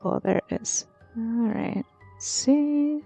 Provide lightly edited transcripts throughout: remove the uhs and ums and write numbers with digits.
Oh, there it is. Alright. See.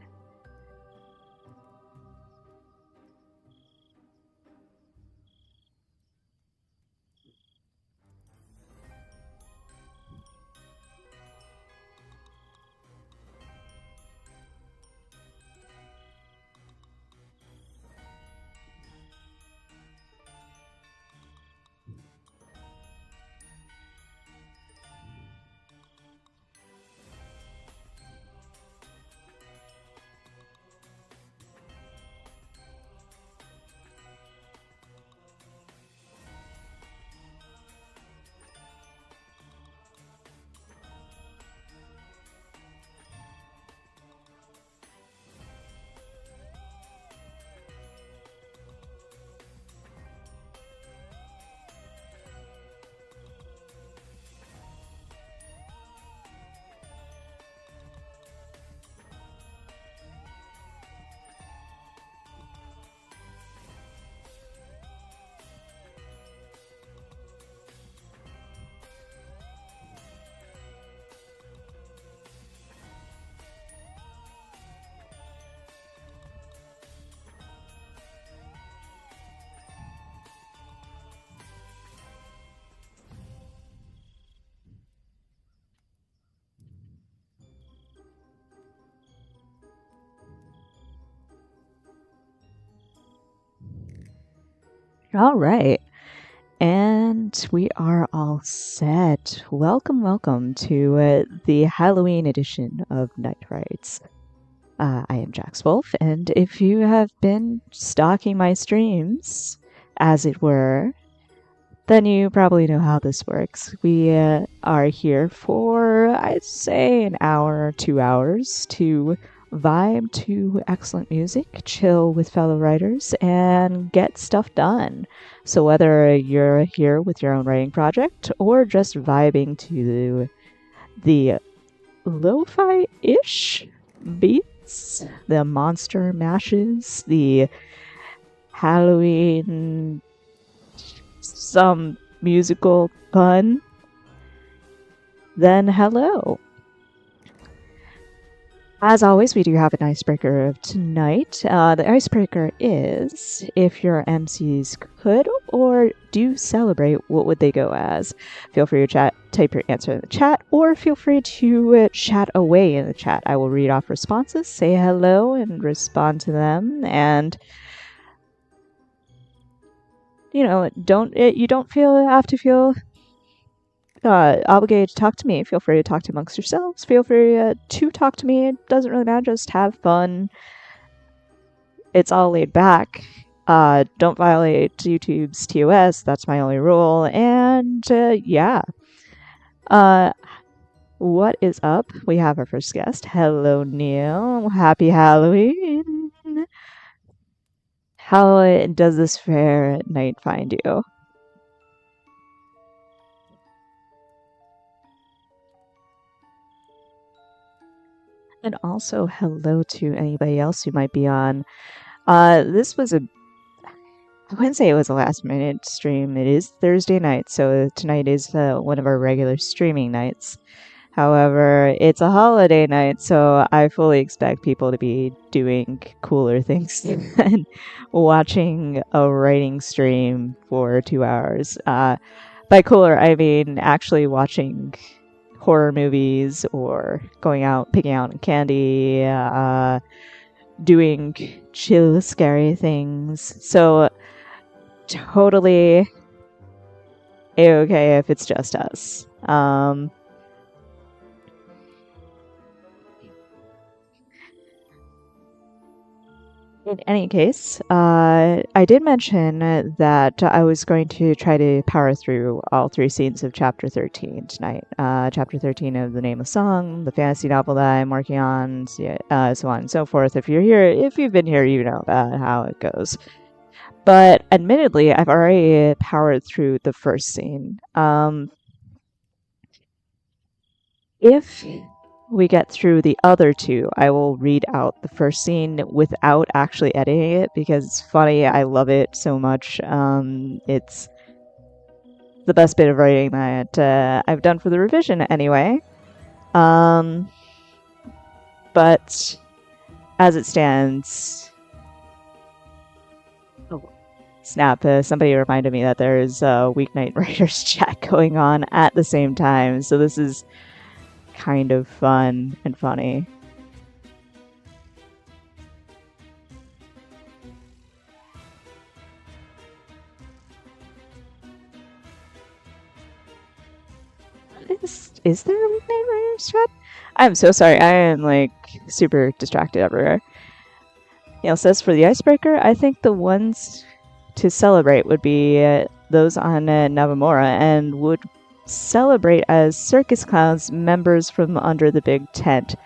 All right. And we are all set. Welcome to the Halloween edition of Night Rides. I am Jax Wolff, and if you have been stalking my streams, as it were, then you probably know how this works. We are here for, I'd say, an hour or 2 hours to vibe to excellent music, chill with fellow writers, and get stuff done. So whether you're here with your own writing project or just vibing to the lo-fi-ish beats, the monster mashes, the Halloween some musical pun, then hello. As always, we do have an icebreaker of tonight. The icebreaker is, if your MCs could or do celebrate, what would they go as? Feel free to type your answer in the chat, or feel free to chat away in the chat. I will read off responses, say hello, and respond to them. And you know, you don't have to feel obligated to talk to me. Feel free to talk amongst yourselves. Feel free to talk to me. It doesn't really matter. Just have fun. It's all laid back. Don't violate YouTube's TOS. That's my only rule. And yeah. What is up? We have our first guest. Hello, Neil. Happy Halloween. How does this fair night find you? And also, hello to anybody else who might be on. This was I wouldn't say it was a last minute stream. It is Thursday night, so tonight is one of our regular streaming nights. However, it's a holiday night, so I fully expect people to be doing cooler things than watching a writing stream for 2 hours. By cooler, I mean actually watching horror movies or going out, picking out candy, doing chill, scary things. So totally a-okay if it's just us. In any case, I did mention that I was going to try to power through all 3 scenes of Chapter 13 tonight. Chapter 13 of The Nameless Song, the fantasy novel that I'm working on, so on and so forth. If you've been here, you know about how it goes. But admittedly, I've already powered through the first scene. If we get through the other 2, I will read out the first scene without actually editing it because it's funny. I love it so much. It's the best bit of writing that I've done for the revision anyway. Um, but as it stands, oh, snap! Somebody reminded me that there's a weeknight writers chat going on at the same time, so this is kind of fun and funny. Is there a weeknight writers chat? I'm so sorry. I am like super distracted everywhere. Neil says for the icebreaker, I think the ones to celebrate would be those on Navamura and would celebrate as circus clowns members from under the big tent.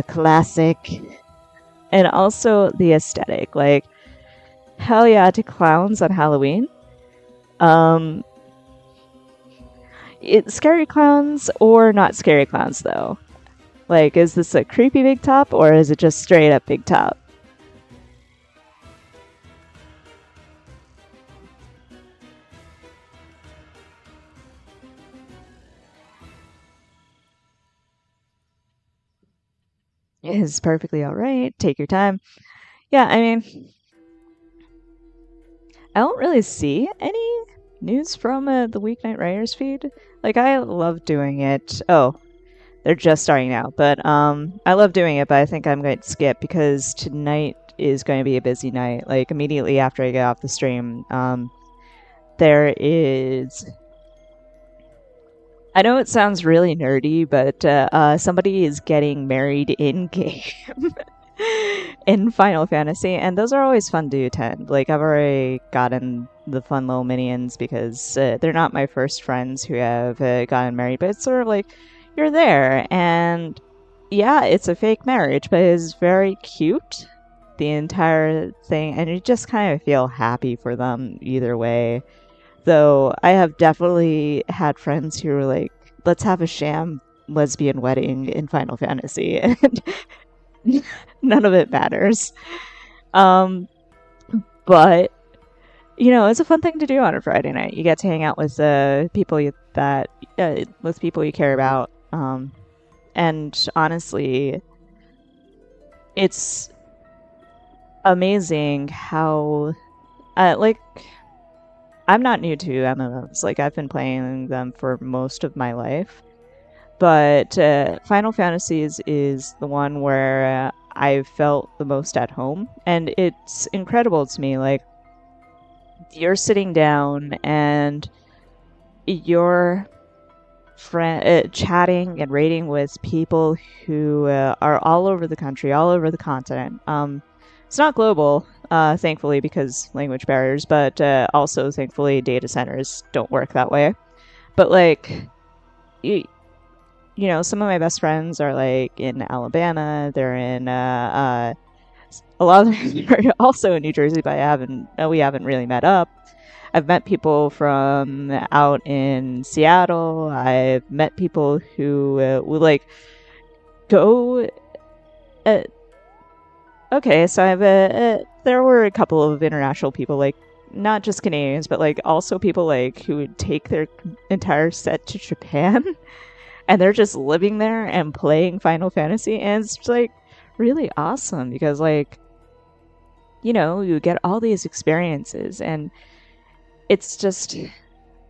Classic. And also the aesthetic. Like, hell yeah to clowns on Halloween. It's scary clowns or not scary clowns, though. Like, is this a creepy big top or is it just straight up big top? Is perfectly alright. Take your time. Yeah, I mean, I don't really see any news from the Weeknight Writers feed. Like, I love doing it. Oh, they're just starting now, but I love doing it, but I think I'm going to skip because tonight is going to be a busy night. Like, immediately after I get off the stream, there is. I know it sounds really nerdy, but somebody is getting married in game in Final Fantasy, and those are always fun to attend. Like, I've already gotten the fun little minions because they're not my first friends who have gotten married, but it's sort of like you're there, and yeah, it's a fake marriage, but it's very cute, the entire thing, and you just kind of feel happy for them either way. Though I have definitely had friends who were like, let's have a sham lesbian wedding in Final Fantasy, and none of it matters. Um, but you know, it's a fun thing to do on a Friday night. You get to hang out with with people you care about. And honestly, it's amazing how like I'm not new to MMOs. Like, I've been playing them for most of my life. But Final Fantasy is the one where I've felt the most at home. And it's incredible to me. Like, you're sitting down and you're chatting and raiding with people who are all over the country, all over the continent. It's not global, thankfully, because language barriers, but also, thankfully, data centers don't work that way. But, like, you know, some of my best friends are, like, in Alabama. They're in, a lot of them are also in New Jersey, but we haven't really met up. I've met people from out in Seattle. I've met people who would, like, go... Okay, so there were a couple of international people, like, not just Canadians, but, like, also people, like, who would take their entire set to Japan, and they're just living there and playing Final Fantasy, and it's, like, really awesome, because, like, you know, you get all these experiences, and it's just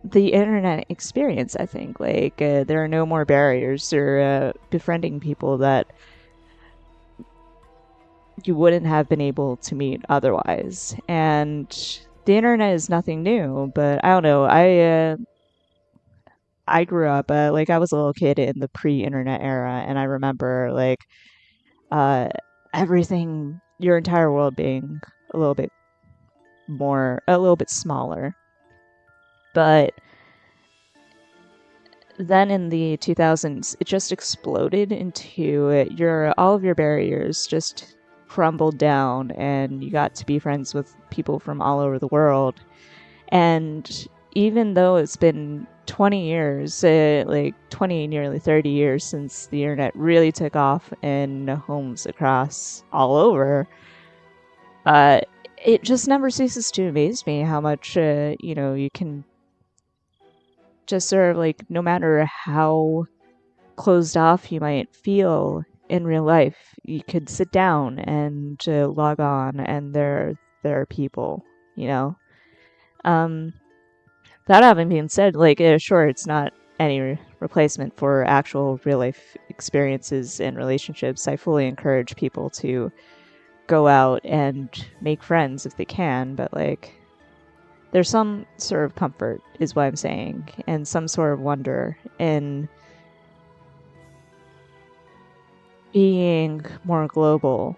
the internet experience, I think. Like, there are no more barriers or befriending people that you wouldn't have been able to meet otherwise. And the internet is nothing new, but I don't know. I grew up like I was a little kid in the pre-internet era, and I remember like uh, everything, your entire world being a little bit a little bit smaller. But then in the 2000s, it just exploded into all of your barriers just crumbled down, and you got to be friends with people from all over the world. And even though it's been 20 years, like 20, nearly 30 years since the internet really took off in homes across all over, it just never ceases to amaze me how much, you know, you can just sort of like, no matter how closed off you might feel in real life, you could sit down and log on, and there are people, you know. Um, that having been said, like, sure, it's not any replacement for actual real life experiences and relationships. I fully encourage people to go out and make friends if they can, but like, there's some sort of comfort, is what I'm saying, and some sort of wonder in being more global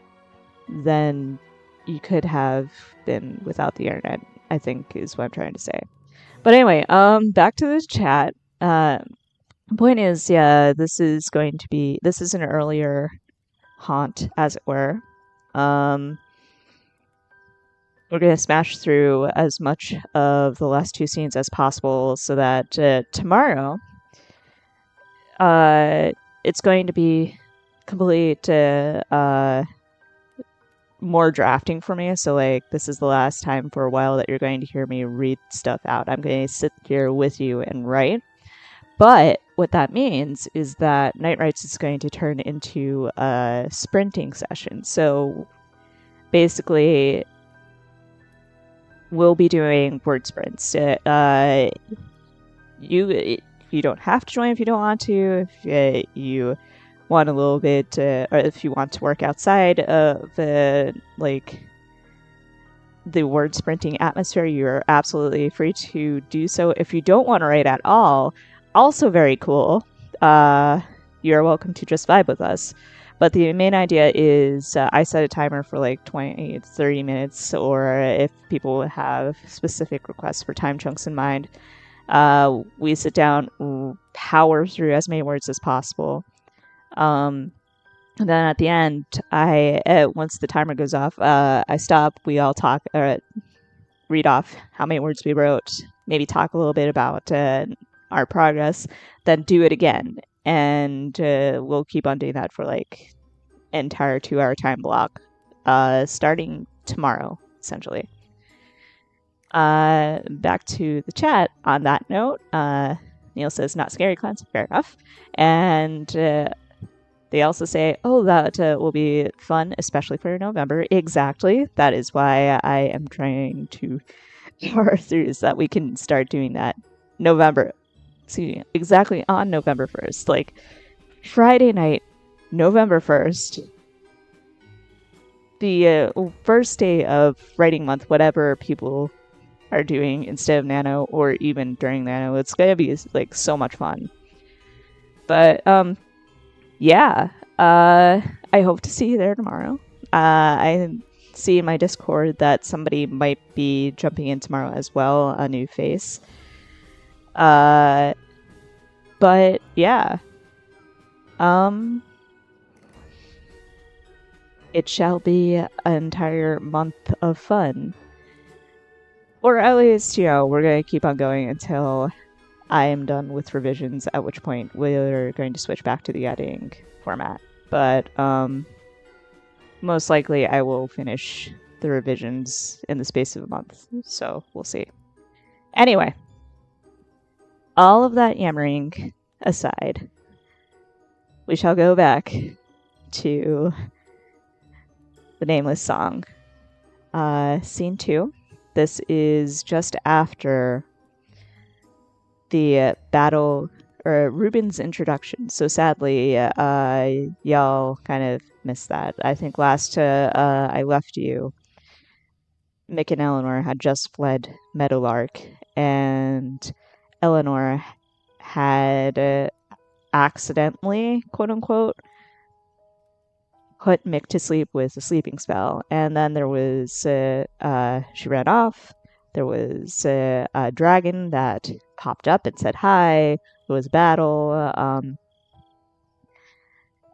than you could have been without the internet, I think is what I'm trying to say. But anyway, back to this chat. Point is, yeah, this is an earlier haunt, as it were. We're gonna smash through as much of the last two scenes as possible so that tomorrow, it's going to be complete more drafting for me. So like, this is the last time for a while that you're going to hear me read stuff out. I'm going to sit here with you and write. But what that means is that Night Rides is going to turn into a sprinting session. So basically, we'll be doing word sprints. You don't have to join if you don't want to. If you want a little bit, or if you want to work outside of the word sprinting atmosphere, you're absolutely free to do so. If you don't want to write at all, also very cool. You're welcome to just vibe with us. But the main idea is I set a timer for like 20 to 30 minutes, or if people have specific requests for time chunks in mind, we sit down, power through as many words as possible. And then at the end, once the timer goes off, I stop, we all talk, read off how many words we wrote, maybe talk a little bit about our progress, then do it again. And we'll keep on doing that for like entire 2-hour time block, starting tomorrow, essentially. Back to the chat. On that note, Neil says, not scary clowns. Fair enough. And they also say, oh, that will be fun, especially for November. Exactly. That is why I am trying to power through, so that we can start doing that November. See, exactly on November 1st. Like, Friday night, November 1st. The first day of writing month, whatever people are doing instead of Nano, or even during Nano. It's going to be like so much fun. But yeah, I hope to see you there tomorrow. I see in my Discord that somebody might be jumping in tomorrow as well, a new face. But yeah, it shall be an entire month of fun. Or at least, we're going to keep on going until I am done with revisions, at which point we're going to switch back to the editing format. But most likely I will finish the revisions in the space of a month, so we'll see. Anyway, all of that yammering aside, we shall go back to the Nameless Song. Scene 2. This is just after the battle, or Ruben's introduction. So sadly, y'all kind of missed that. I think last I left you, Mick and Eleanor had just fled Meadowlark, and Eleanor had accidentally, quote unquote, put Mick to sleep with a sleeping spell. And then there was, she ran off. There was a dragon that popped up and said hi. It was a battle.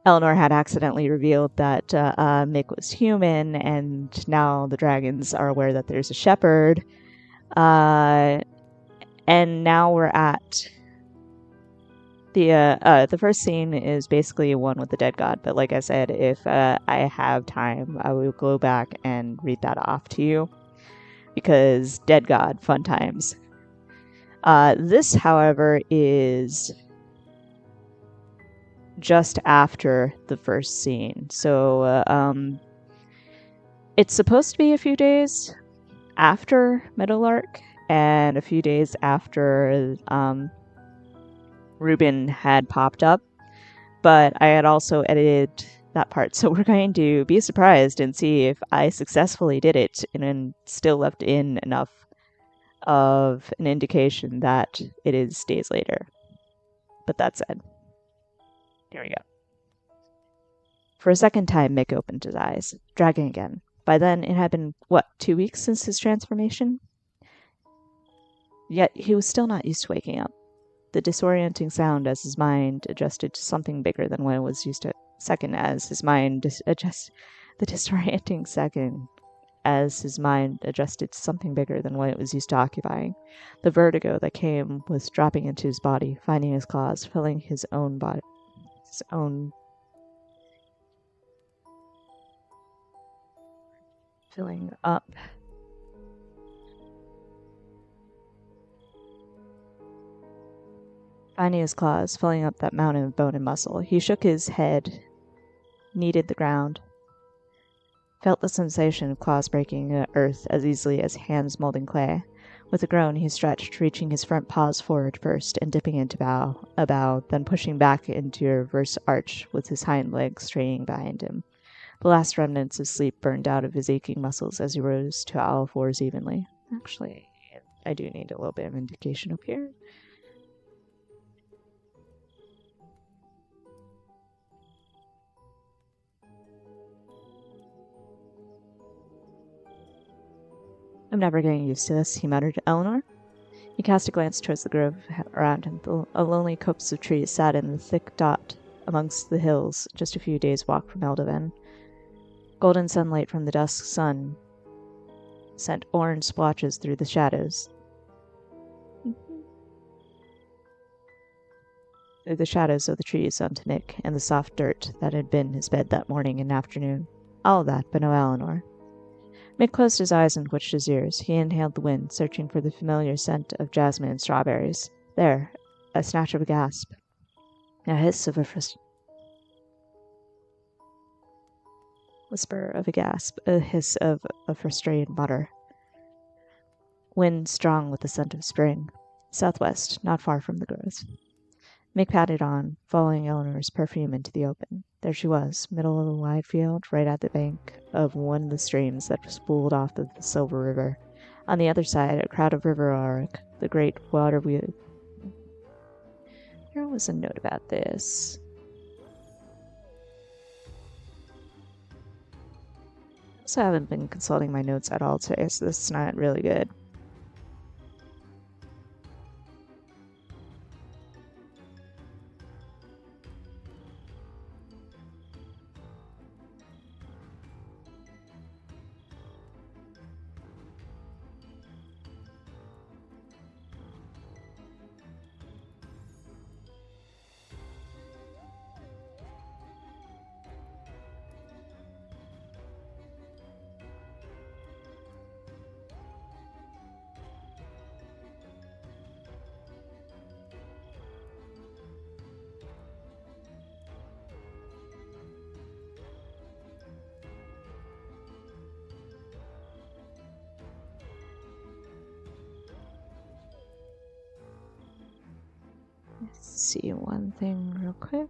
Eleanor had accidentally revealed that Mick was human, and now the dragons are aware that there's a shepherd. And now we're at the first scene is basically one with the dead god, but like I said, if I have time, I will go back and read that off to you, because dead god, fun times. This, however, is just after the first scene. So it's supposed to be a few days after Middle Arc and a few days after Ruben had popped up, but I had also edited that part. So we're going to be surprised and see if I successfully did it and still left in enough of an indication that it is days later. But that said, here we go. For a second time, Mick opened his eyes, dragging again. By then, it had been, 2 weeks since his transformation? Yet he was still not used to waking up. The disorienting sound as his mind adjusted to something bigger than what it was used to. The disorienting second as his mind adjusted to something bigger than what it was used to occupying. The vertigo that came was dropping into his body, finding his claws, filling his own body. Filling up. Finding his claws, filling up that mountain of bone and muscle. He shook his head, kneaded the ground, felt the sensation of claws breaking the earth as easily as hands molding clay. With a groan, he stretched, reaching his front paws forward first and dipping into a bow, then pushing back into a reverse arch with his hind legs straining behind him. The last remnants of sleep burned out of his aching muscles as he rose to all fours evenly. Actually, I do need a little bit of indication up here. I'm never getting used to this, he muttered. Eleanor? He cast a glance towards the grove around him. A lonely copse of trees sat in the thick dot amongst the hills, just a few days' walk from Eldoven. Golden sunlight from the dusk sun sent orange splotches through the shadows. Through the shadows of the trees onto Nick and the soft dirt that had been his bed that morning and afternoon. All of that, but no Eleanor. Mick closed his eyes and twitched his ears. He inhaled the wind, searching for the familiar scent of jasmine and strawberries. There, a snatch of a gasp. A hiss of a whisper of a gasp, a hiss of a frustrated mutter. Wind strong with the scent of spring. Southwest, not far from the groves. Mick padded on, following Eleanor's perfume into the open. There she was, middle of a wide field, right at the bank of one of the streams that spooled off of the Silver River. On the other side, a crowd of river auric, the great water wheel. There was a note about this. I also haven't been consulting my notes at all today, so this is not really good. Let's see one thing real quick.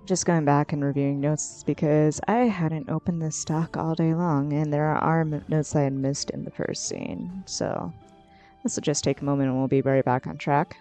Just going back and reviewing notes because I hadn't opened this stock all day long, and there are notes I had missed in the first scene. So this will just take a moment and we'll be right back on track.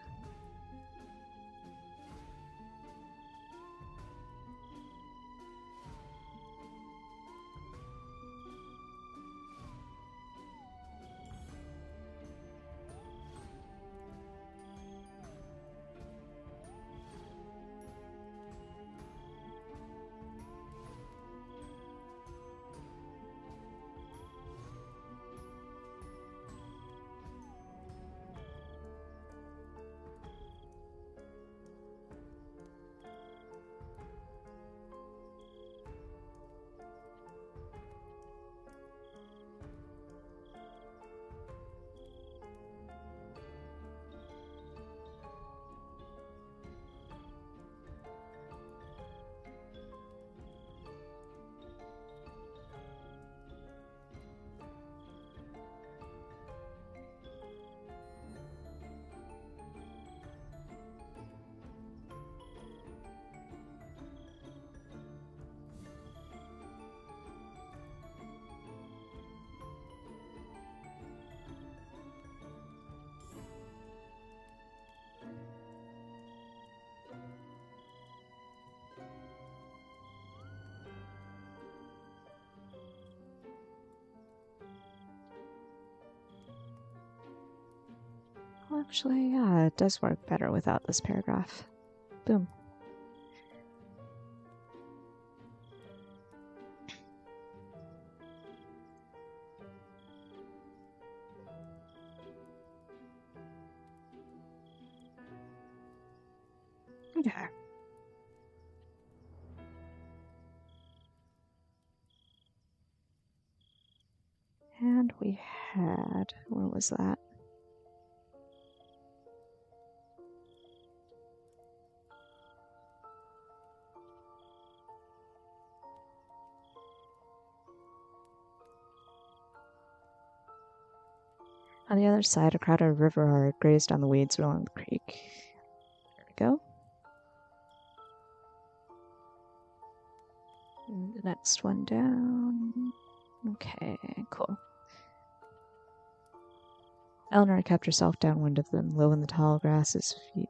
Well, actually, yeah, it does work better without this paragraph. Boom. Okay. And we had, what was that? On the other side, a crowded river hart grazed on the weeds along the creek. There we go. And the next one down. Okay, cool. Eleanor kept herself downwind of them, low in the tall grasses feet.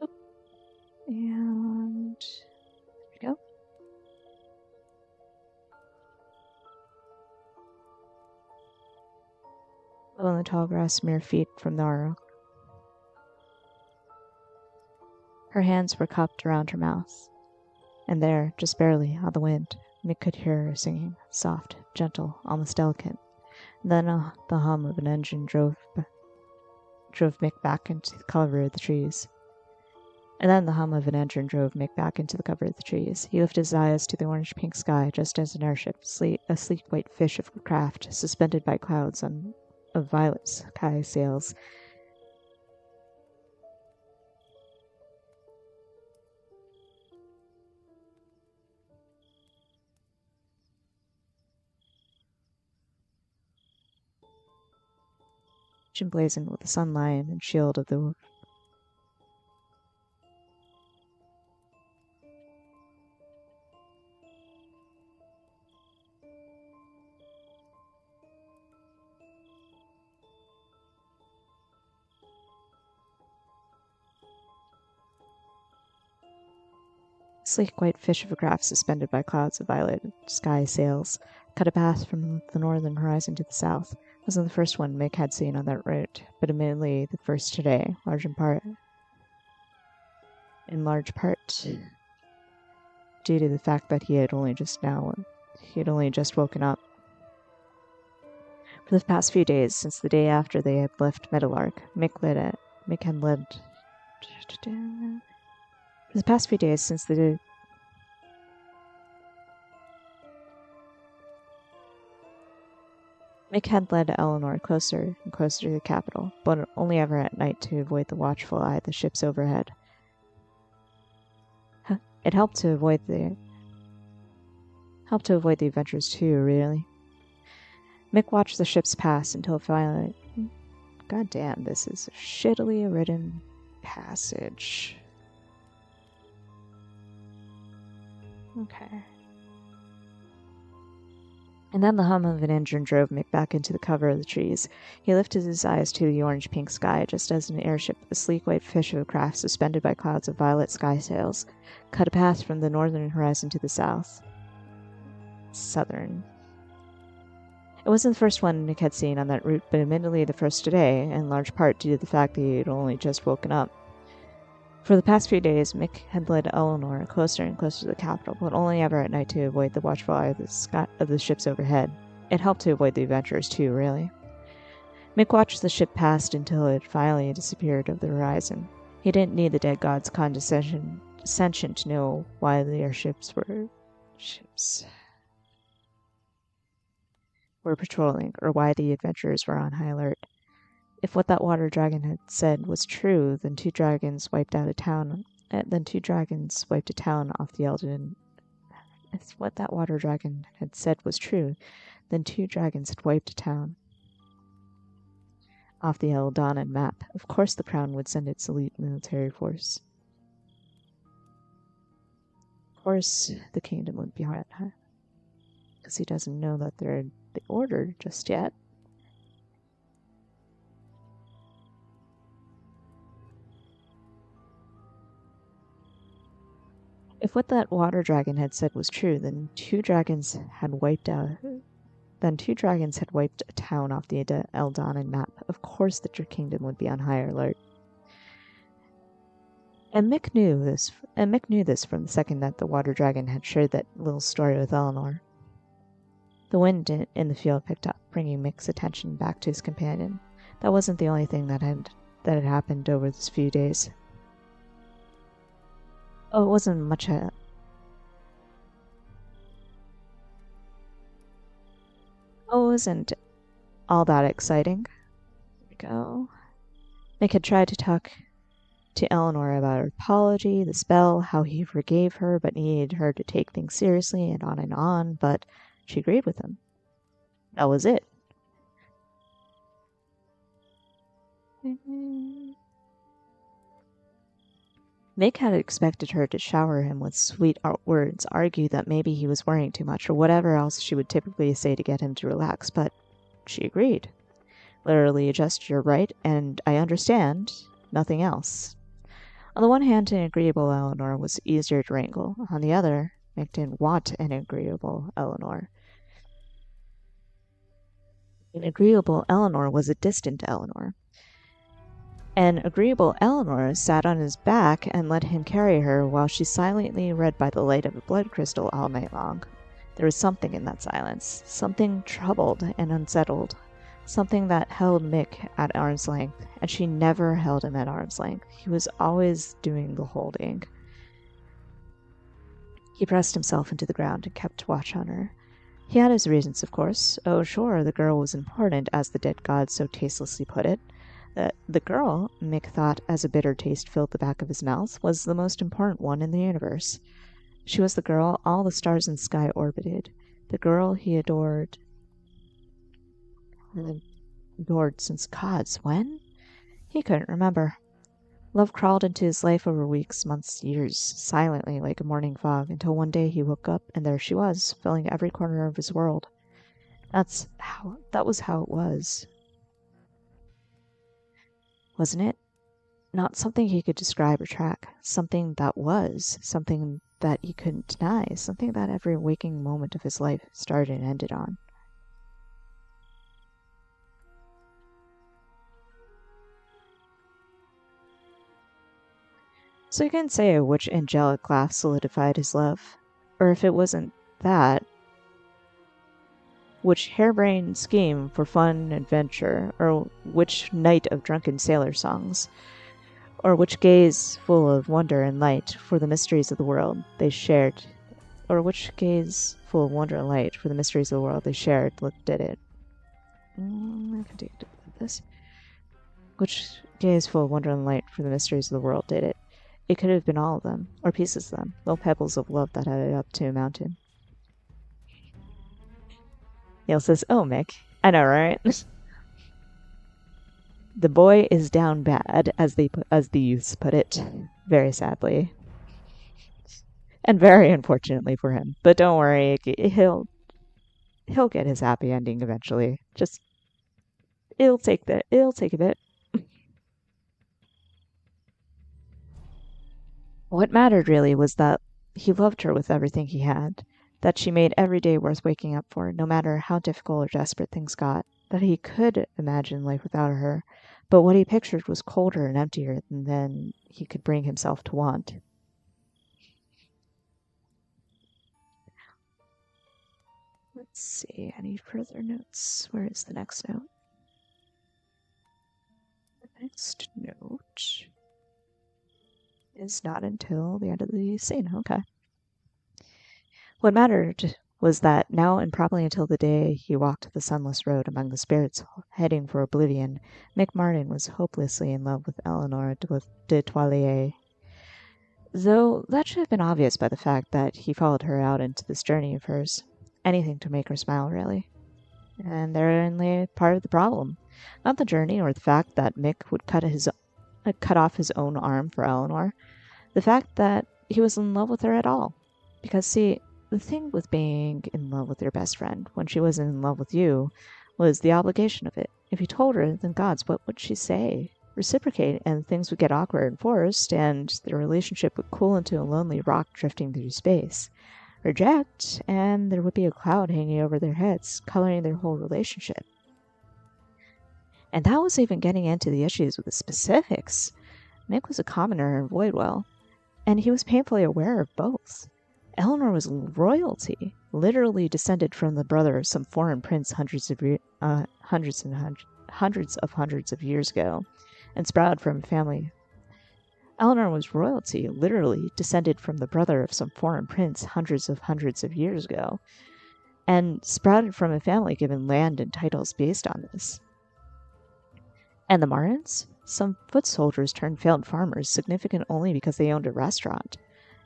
Oop. And there we go. Low in the tall grass, mere feet from the arrow. Her hands were cupped around her mouth, and there, just barely, on the wind, Mick could hear her singing, soft, gentle, almost delicate. And then the hum of an engine drove Mick back into the cover of the trees. He lifted his eyes to the orange-pink sky just as an airship, a sleek white fish of a craft, suspended by clouds of violet sky sails, emblazoned with the sun lion and shield of the sleek white fish of a craft suspended by clouds of violet sky sails, cut a path from the northern horizon to the south. It wasn't the first one Mick had seen on that route, but admittedly the first today, in large part due to the fact that he had only just woken up. For the past few days, since the day after they had left Meadowlark, Mick had led Eleanor closer and closer to the capital, but only ever at night to avoid the watchful eye of the ships overhead. It helped to avoid the adventures too, really. Mick watched the ships pass until finally... God damn, this is a shittily written passage. Okay. And then the hum of an engine drove Mick back into the cover of the trees. He lifted his eyes to the orange-pink sky, just as an airship, a sleek white fish of a craft suspended by clouds of violet sky sails, cut a path from the northern horizon to the southern. It wasn't the first one Nick had seen on that route, but admittedly the first today, in large part due to the fact that he had only just woken up. For the past few days, Mick had led Eleanor closer and closer to the capital, but only ever at night to avoid the watchful eye of the ships overhead. It helped to avoid the adventurers, too, really. Mick watched the ship pass until it finally disappeared over the horizon. He didn't need the dead god's condescension to know why the airships were patrolling, or why the adventurers were on high alert. If what that water dragon had said was true, then two dragons wiped a town off the Eldon. If what that water dragon had said was true, then two dragons had wiped a town off the Eldonan map. Of course the Crown would send its elite military force. Of course the kingdom would be hard, because he doesn't know that they're the order just yet. If what that water dragon had said was true, then two dragons had wiped a town off the Eldonan map. Of course the kingdom would be on high alert. And Mick knew this from the second that the water dragon had shared that little story with Eleanor. The wind in the field picked up, bringing Mick's attention back to his companion. That wasn't the only thing that had happened over these few days. Oh, it wasn't much. It wasn't all that exciting. There we go. Mick had tried to talk to Eleanor about her apology, the spell, how he forgave her, but needed her to take things seriously, and on, but she agreed with him. That was it. Mick had expected her to shower him with sweet words, argue that maybe he was worrying too much, or whatever else she would typically say to get him to relax, but she agreed. Literally, just, "You're right, and I understand," nothing else. On the one hand, an agreeable Eleanor was easier to wrangle. On the other, Mick didn't want an agreeable Eleanor. An agreeable Eleanor was a distant Eleanor. An agreeable Eleanor sat on his back and let him carry her while she silently read by the light of a blood crystal all night long. There was something in that silence, something troubled and unsettled, something that held Mick at arm's length, and she never held him at arm's length. He was always doing the holding. He pressed himself into the ground and kept watch on her. He had his reasons, of course. Oh, sure, the girl was important, as the dead god so tastelessly put it. The girl, Mick thought as a bitter taste filled the back of his mouth, was the most important one in the universe. She was the girl all the stars in the sky orbited, the girl he adored since gods, when? He couldn't remember. Love crawled into his life over weeks, months, years, silently like a morning fog, until one day he woke up and there she was, filling every corner of his world. That was how it was. Wasn't it? Not something he could describe or track. Something that was. Something that he couldn't deny. Something that every waking moment of his life started and ended on. So you couldn't say which angelic laugh solidified his love, or if it wasn't that, which harebrained scheme for fun and adventure, or which night of drunken sailor songs, or which gaze full of wonder and light for the mysteries of the world they shared, did it. I can take this. Which gaze full of wonder and light for the mysteries of the world did it. It could have been all of them, or pieces of them, little pebbles of love that added up to a mountain. Neil says, "Oh, Mick, I know, right?" The boy is down bad, as the youths put it, very sadly. And very unfortunately for him. But don't worry, he'll get his happy ending eventually. Just it'll take a bit. What mattered really was that he loved her with everything he had, that she made every day worth waking up for, no matter how difficult or desperate things got, that he could imagine life without her, but what he pictured was colder and emptier than he could bring himself to want. Let's see, any further notes? Where is the next note? The next note is not until the end of the scene. Okay. What mattered was that now and probably until the day he walked the sunless road among the spirits heading for oblivion, Mick Martin was hopelessly in love with Eleanor de Toilier. Though that should have been obvious by the fact that he followed her out into this journey of hers. Anything to make her smile, really. And therein lay part of the problem. Not the journey or the fact that Mick would cut off his own arm for Eleanor. The fact that he was in love with her at all. Because, see, the thing with being in love with your best friend when she wasn't in love with you was the obligation of it. If you told her, then gods, what would she say? Reciprocate, and things would get awkward and forced, and the relationship would cool into a lonely rock drifting through space. Reject, and there would be a cloud hanging over their heads, coloring their whole relationship. And that was even getting into the issues with the specifics. Mick was a commoner in Voidwell, and he was painfully aware of both. Eleanor was royalty, literally descended from the brother of some foreign prince hundreds of years ago, and sprouted from a family. Eleanor was royalty, literally descended from the brother of some foreign prince hundreds of years ago, and sprouted from a family given land and titles based on this. And the Martins? Some foot soldiers turned failed farmers, significant only because they owned a restaurant.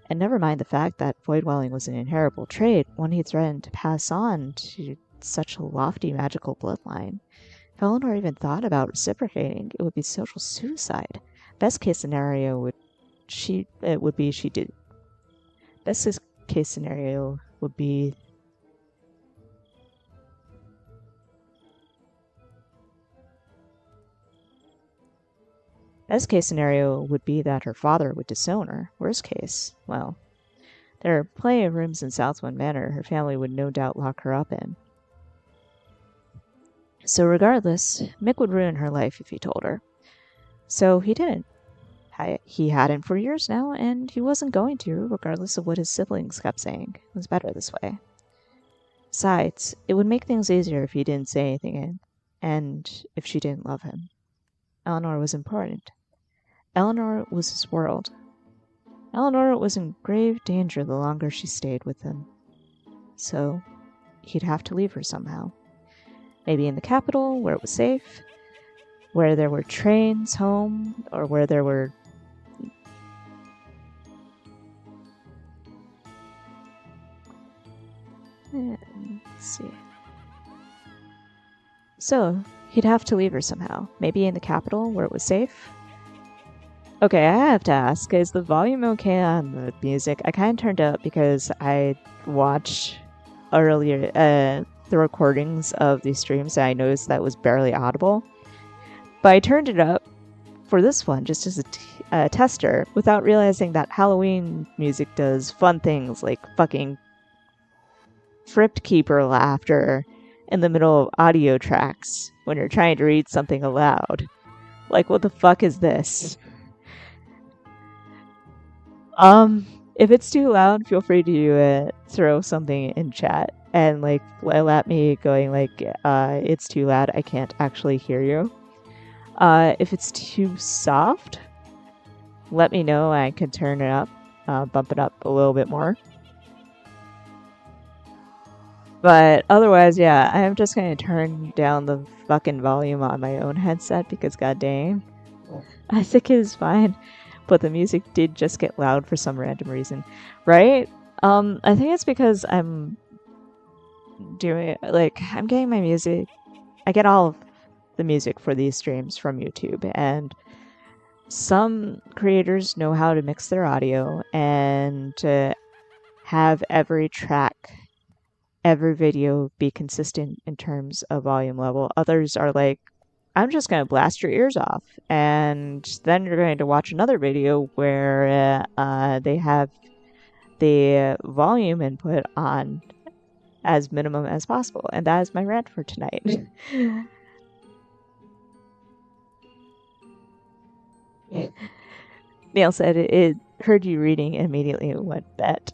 And never mind the fact that void-dwelling was an inheritable trait, one he threatened to pass on to such a lofty magical bloodline. If Eleanor even thought about reciprocating, it would be social suicide. Best case scenario would be she did. Best case scenario would be Best case scenario would be that her father would disown her. Worst case, well, there are plenty of rooms in Southwind Manor her family would no doubt lock her up in. So regardless, Mick would ruin her life if he told her. So he didn't. He hadn't for years now, and he wasn't going to, regardless of what his siblings kept saying. It was better this way. Besides, it would make things easier if he didn't say anything, and if she didn't love him. Eleanor was important. Eleanor was his world. Eleanor was in grave danger the longer she stayed with him. So, he'd have to leave her somehow. Maybe in the capital, where it was safe, where there were trains home, or where there were... Let's see. So, he'd have to leave her somehow. Maybe in the capital, where it was safe. Okay, I have to ask, is the volume okay on the music? I kind of turned it up because I watched earlier the recordings of these streams and I noticed that it was barely audible. But I turned it up for this one just as a tester without realizing that Halloween music does fun things like fucking Crypt Keeper laughter in the middle of audio tracks when you're trying to read something aloud. Like, what the fuck is this? If it's too loud, feel free to throw something in chat and like let me going like it's too loud, I can't actually hear you. If it's too soft, let me know and I can turn it up, bump it up a little bit more. But otherwise, yeah, I'm just gonna turn down the fucking volume on my own headset because goddamn, I think it is fine. But the music did just get loud for some random reason, right? I think it's because I'm getting my music. I get all of the music for these streams from YouTube, and some creators know how to mix their audio, and have every video be consistent in terms of volume level. Others are like, I'm just going to blast your ears off. And then you're going to watch another video where they have the volume input on as minimum as possible. And that is my rant for tonight. Neil said it heard you reading and immediately went bet.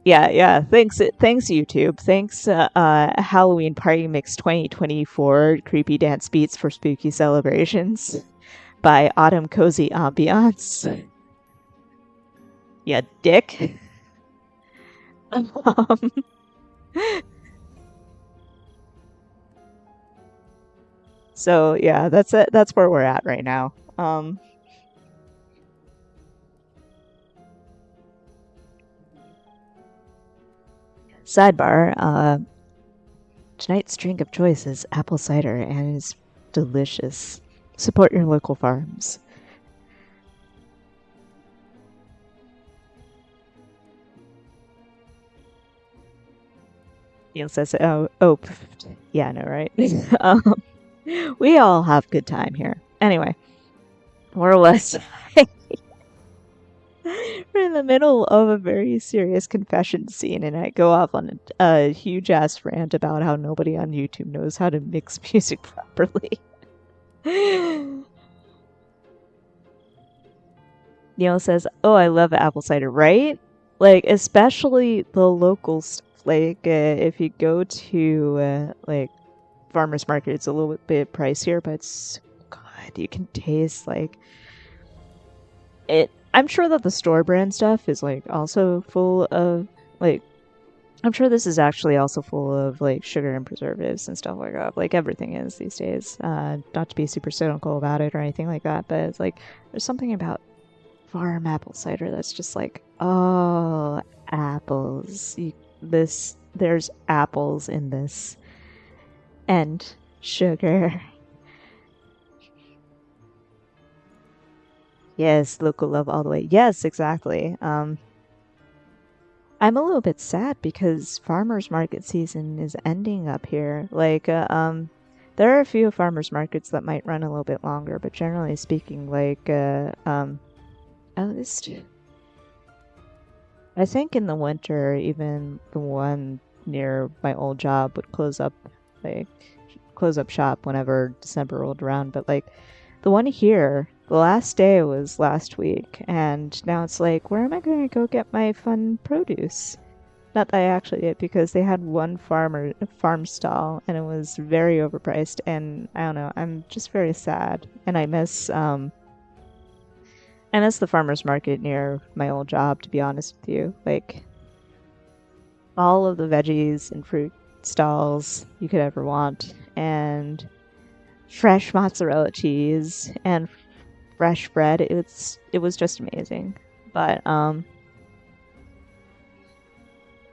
Yeah. Thanks, YouTube. Thanks, Halloween Party Mix 2024 Creepy Dance Beats for Spooky Celebrations by Autumn Cozy Ambiance. Yeah, dick. So yeah, that's it. That's where we're at right now. Sidebar, tonight's drink of choice is apple cider and it's delicious. Support your local farms. Neil says, yeah, I know, right? We all have good time here. Anyway, more or less, we're in the middle of a very serious confession scene, and I go off on a huge ass rant about how nobody on YouTube knows how to mix music properly. Neil says, "Oh, I love apple cider, right? Like, especially the local stuff. Like, if you go to like farmers market, it's a little bit pricier, but it's good. You can taste like it. I'm sure that the store brand stuff is like also full of like. I'm sure this is actually also full of like sugar and preservatives and stuff like that. Like everything is these days. Not to be super cynical about it or anything like that, but it's like there's something about farm apple cider that's just like, oh, apples. There's apples in this, and sugar. Yes, local love all the way. Yes, exactly. I'm a little bit sad because farmers market season is ending up here. Like, there are a few farmers markets that might run a little bit longer, but generally speaking, like, at least I think in the winter, even the one near my old job would close up shop whenever December rolled around. But like the one here, the last day was last week, and now it's like, where am I going to go get my fun produce? Not that I actually did, because they had one farm stall, and it was very overpriced. And I don't know, I'm just very sad, and I miss the farmer's market near my old job, to be honest with you. Like, all of the veggies and fruit stalls you could ever want, and fresh mozzarella cheese, and fresh bread. It was just amazing. But,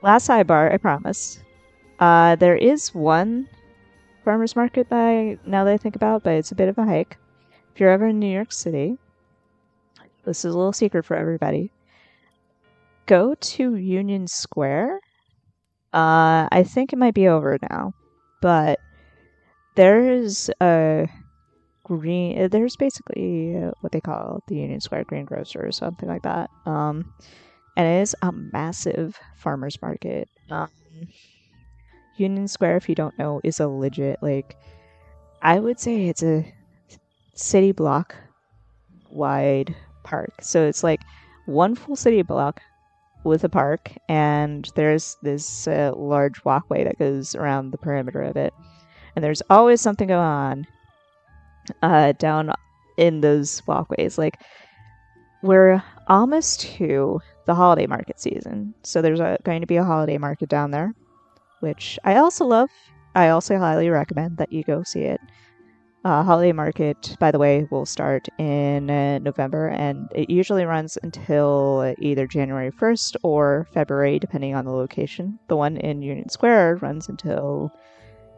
last sidebar, I promise. There is one farmer's market now that I think about, but it's a bit of a hike. If you're ever in New York City, this is a little secret for everybody. Go to Union Square. I think it might be over now, but there's basically what they call the Union Square greengrocer or something like that. And it is a massive farmer's market. Union Square, if you don't know, is a legit, like, I would say it's a city block wide park. So it's like one full city block with a park, and there's this large walkway that goes around the perimeter of it. And there's always something going on down in those walkways. Like, we're almost to the holiday market season. So there's going to be a holiday market down there, which I also love. I also highly recommend that you go see it. Holiday market, by the way, will start in November, and it usually runs until either January 1st or February, depending on the location. The one in Union Square runs until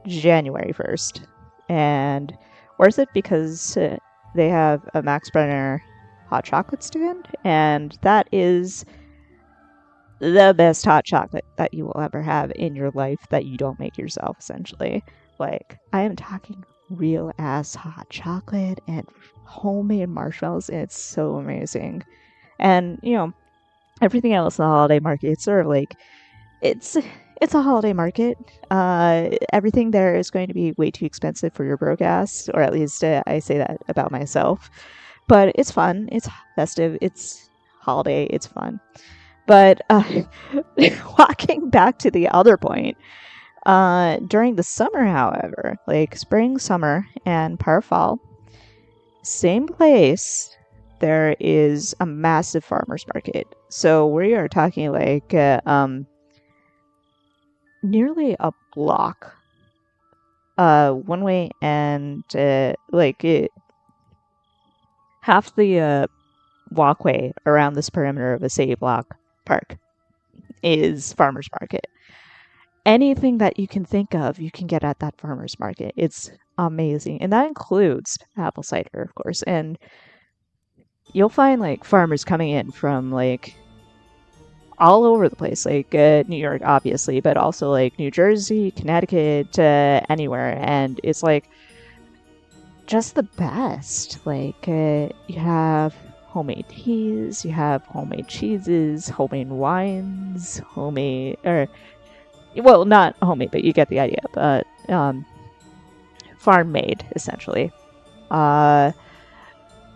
January 1st. And worth it because they have a Max Brenner hot chocolate stand, and that is the best hot chocolate that you will ever have in your life that you don't make yourself, essentially. Like, I am talking real ass hot chocolate and homemade marshmallows, and it's so amazing. And, everything else in the holiday market, it's sort of like, it's it's a holiday market. Everything there is going to be way too expensive for your broke ass, or at least I say that about myself. But it's fun. It's festive. It's holiday. It's fun. But walking back to the other point, during the summer, however, like spring, summer, and part of fall, same place, there is a massive farmers market. So we are talking like nearly a block one way, and half the walkway around this perimeter of a city block park is farmers market. Anything that you can think of, you can get at that farmers market. It's amazing. And that includes apple cider, of course. And you'll find like farmers coming in from like all over the place, like New York, obviously, but also like New Jersey, Connecticut, anywhere. And it's like just the best. Like you have homemade teas, you have homemade cheeses, homemade wines, well, not homemade, but you get the idea. But farm made, essentially.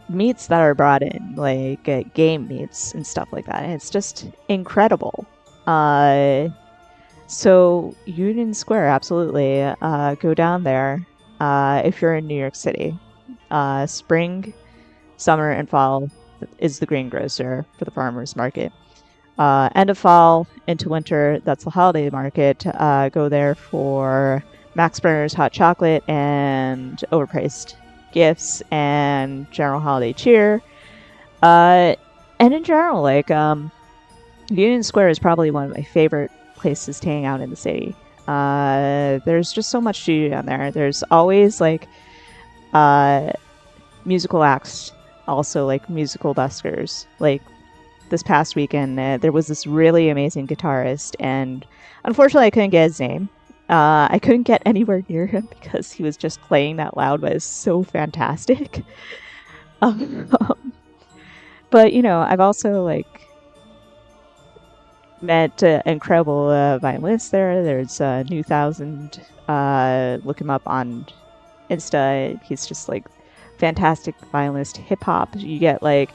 Meats that are brought in, like game meats and stuff like that. And it's just incredible. So Union Square, absolutely. Go down there if you're in New York City. Spring, summer, and fall is the greengrocer for the farmers market. End of fall into winter, that's the holiday market. Go there for Max Burner's hot chocolate and overpriced gifts and general holiday cheer. And in general, like Union Square is probably one of my favorite places to hang out in the city. There's just so much to do down there. There's always like musical acts, also like musical buskers. Like this past weekend, there was this really amazing guitarist, and unfortunately I couldn't get his name. I couldn't get anywhere near him because he was just playing that loud, but it's so fantastic. But, I've also, like, met incredible violinists there. There's New Thousand. Look him up on Insta. He's just, like, fantastic violinist. Hip-hop. You get, like,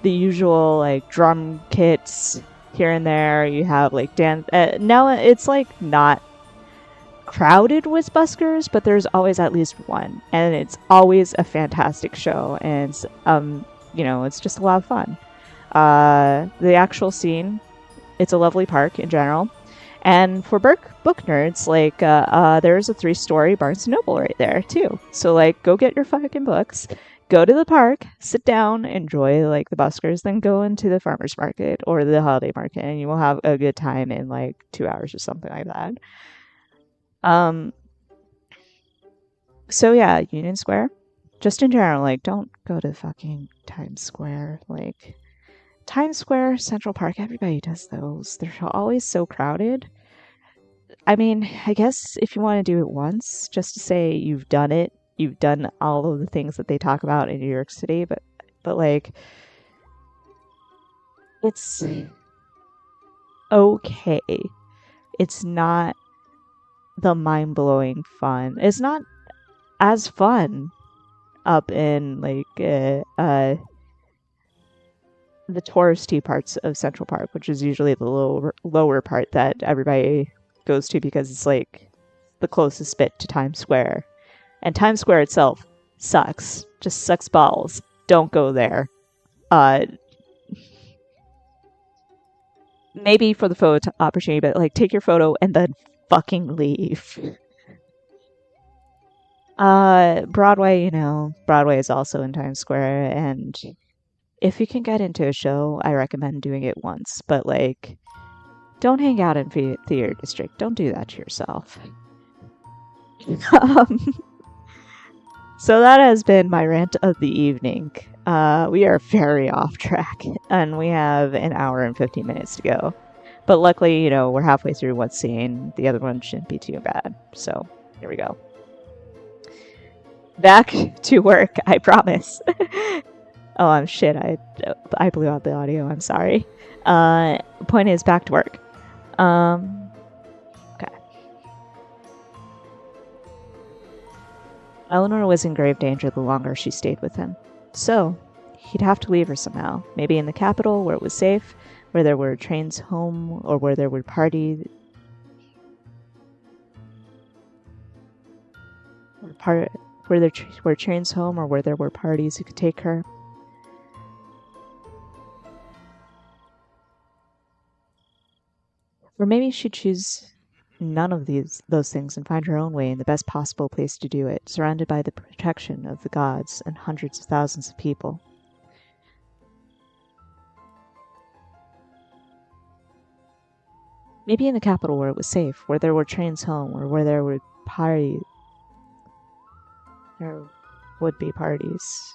the usual, like, drum kits here and there. You have, like, dance. Now it's, like, not crowded with buskers, but there's always at least one, and it's always a fantastic show, and it's, it's just a lot of fun. The actual scene, it's a lovely park in general, and for book nerds, like there's a 3-story Barnes & Noble right there too, so like go get your fucking books, go to the park, sit down, enjoy like the buskers, then go into the farmers market or the holiday market, and you will have a good time in like 2 hours or something like that. So yeah, Union Square. Just in general, like, don't go to fucking Times Square. Like, Times Square, Central Park, everybody does those. They're always so crowded. I mean, I guess if you want to do it once, just to say you've done it, you've done all of the things that they talk about in New York City, but like, it's okay. It's not the mind-blowing fun. It's not as fun up in like the touristy parts of Central Park, which is usually the lower part that everybody goes to because it's like the closest bit to Times Square. And Times Square itself sucks. Just sucks balls. Don't go there. Maybe for the photo opportunity, but like take your photo and then fucking leave. Broadway, Broadway is also in Times Square, and if you can get into a show, I recommend doing it once, but like, don't hang out in Theater District. Don't do that to yourself. So that has been my rant of the evening. We are very off track, and we have an hour and 15 minutes to go. But luckily, we're halfway through one scene. The other one shouldn't be too bad. So, here we go. Back to work, I promise. Oh, shit, I blew out the audio. I'm sorry. Point is, back to work. Okay. Eleanor was in grave danger the longer she stayed with him. So, he'd have to leave her somehow. Maybe in the capital, where it was safe, where there were trains home, or where there were parties. Where there were trains home, or where there were parties who could take her. Or maybe she'd choose none of those things and find her own way in the best possible place to do it, surrounded by the protection of the gods and hundreds of thousands of people. Maybe in the capital where it was safe, where there were trains home, or where there were parties. There would be parties.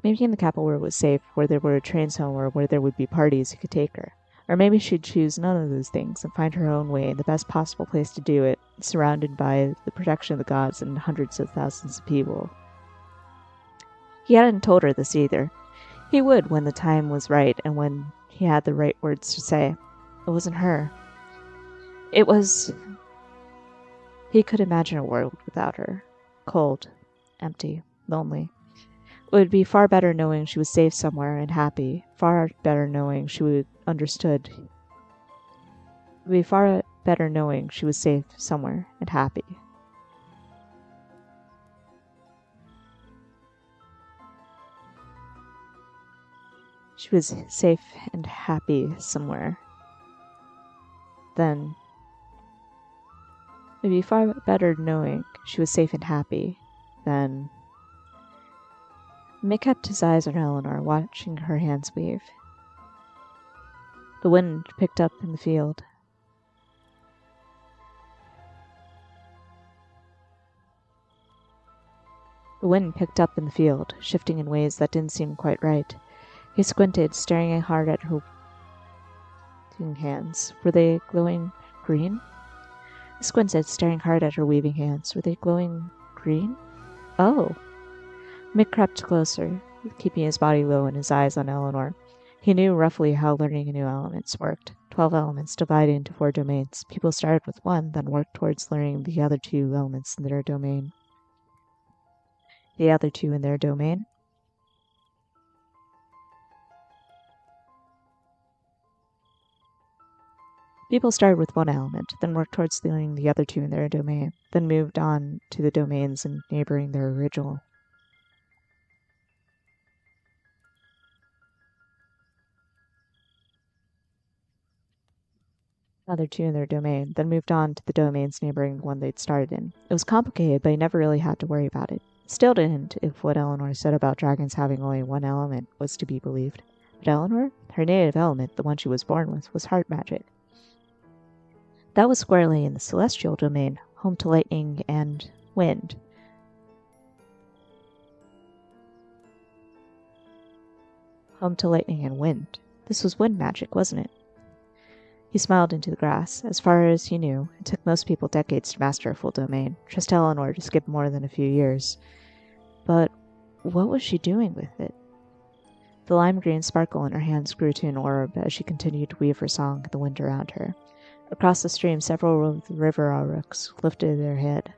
Maybe in the capital where it was safe, where there were trains home, or where there would be parties who could take her. Or maybe she'd choose none of those things and find her own way in the best possible place to do it, surrounded by the protection of the gods and hundreds of thousands of people. He hadn't told her this either. He would when the time was right and when he had the right words to say. It wasn't her. It was... He could imagine a world without her. Cold, empty, lonely. It would be far better knowing she was safe somewhere and happy, far better knowing she would understood. It would be far better knowing she was safe somewhere and happy. She was safe and happy somewhere. Then it would be far better knowing she was safe and happy than... Mick kept his eyes on Eleanor, watching her hands weave. The wind picked up in the field. The wind picked up in the field, shifting in ways that didn't seem quite right. He squinted, staring hard at her weaving hands. Were they glowing green? He squinted, staring hard at her weaving hands. Were they glowing green? Oh! Mick crept closer, keeping his body low and his eyes on Eleanor. He knew roughly how learning new elements worked. 12 elements divided into 4 domains. People started with one, then worked towards learning the other 2 elements in their domain. The other 2 in their domain? People started with one element, then worked towards learning the other 2 in their domain, then moved on to the domains in neighboring their original. Other 2 in their domain, then moved on to the domains neighboring the one they'd started in. It was complicated, but he never really had to worry about it. Still didn't if what Eleanor said about dragons having only one element was to be believed. But Eleanor, her native element, the one she was born with, was heart magic. That was squarely in the celestial domain, home to lightning and wind. Home to lightning and wind. This was wind magic, wasn't it? He smiled into the grass. As far as he knew, it took most people decades to master a full domain. Trust Eleanor to skip more than a few years. But what was she doing with it? The lime green sparkle in her hands grew to an orb as she continued to weave her song in the wind around her. Across the stream, several of the river aurochs lifted their head.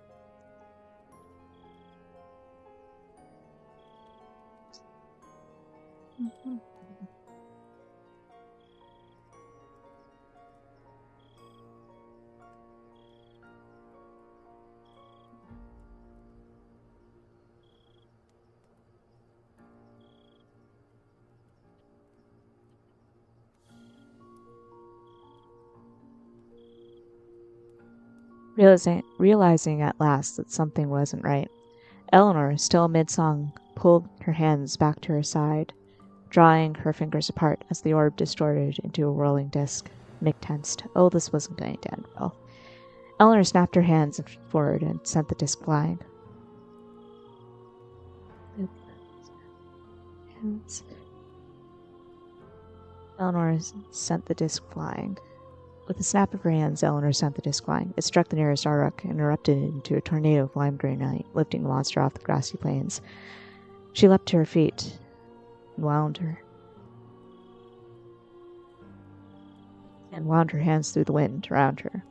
Realizing at last that something wasn't right, Eleanor, still mid-song, pulled her hands back to her side, drawing her fingers apart as the orb distorted into a whirling disc. Mick tensed. Oh, this wasn't going to end well. Eleanor snapped her hands forward and sent the disc flying. Eleanor sent the disc flying. With a snap of her hands, Eleanor sent the disc flying. It struck the nearest Auroch and erupted into a tornado of lime green light, lifting the monster off the grassy plains. She leapt to her feet and wound her hands through the wind around her.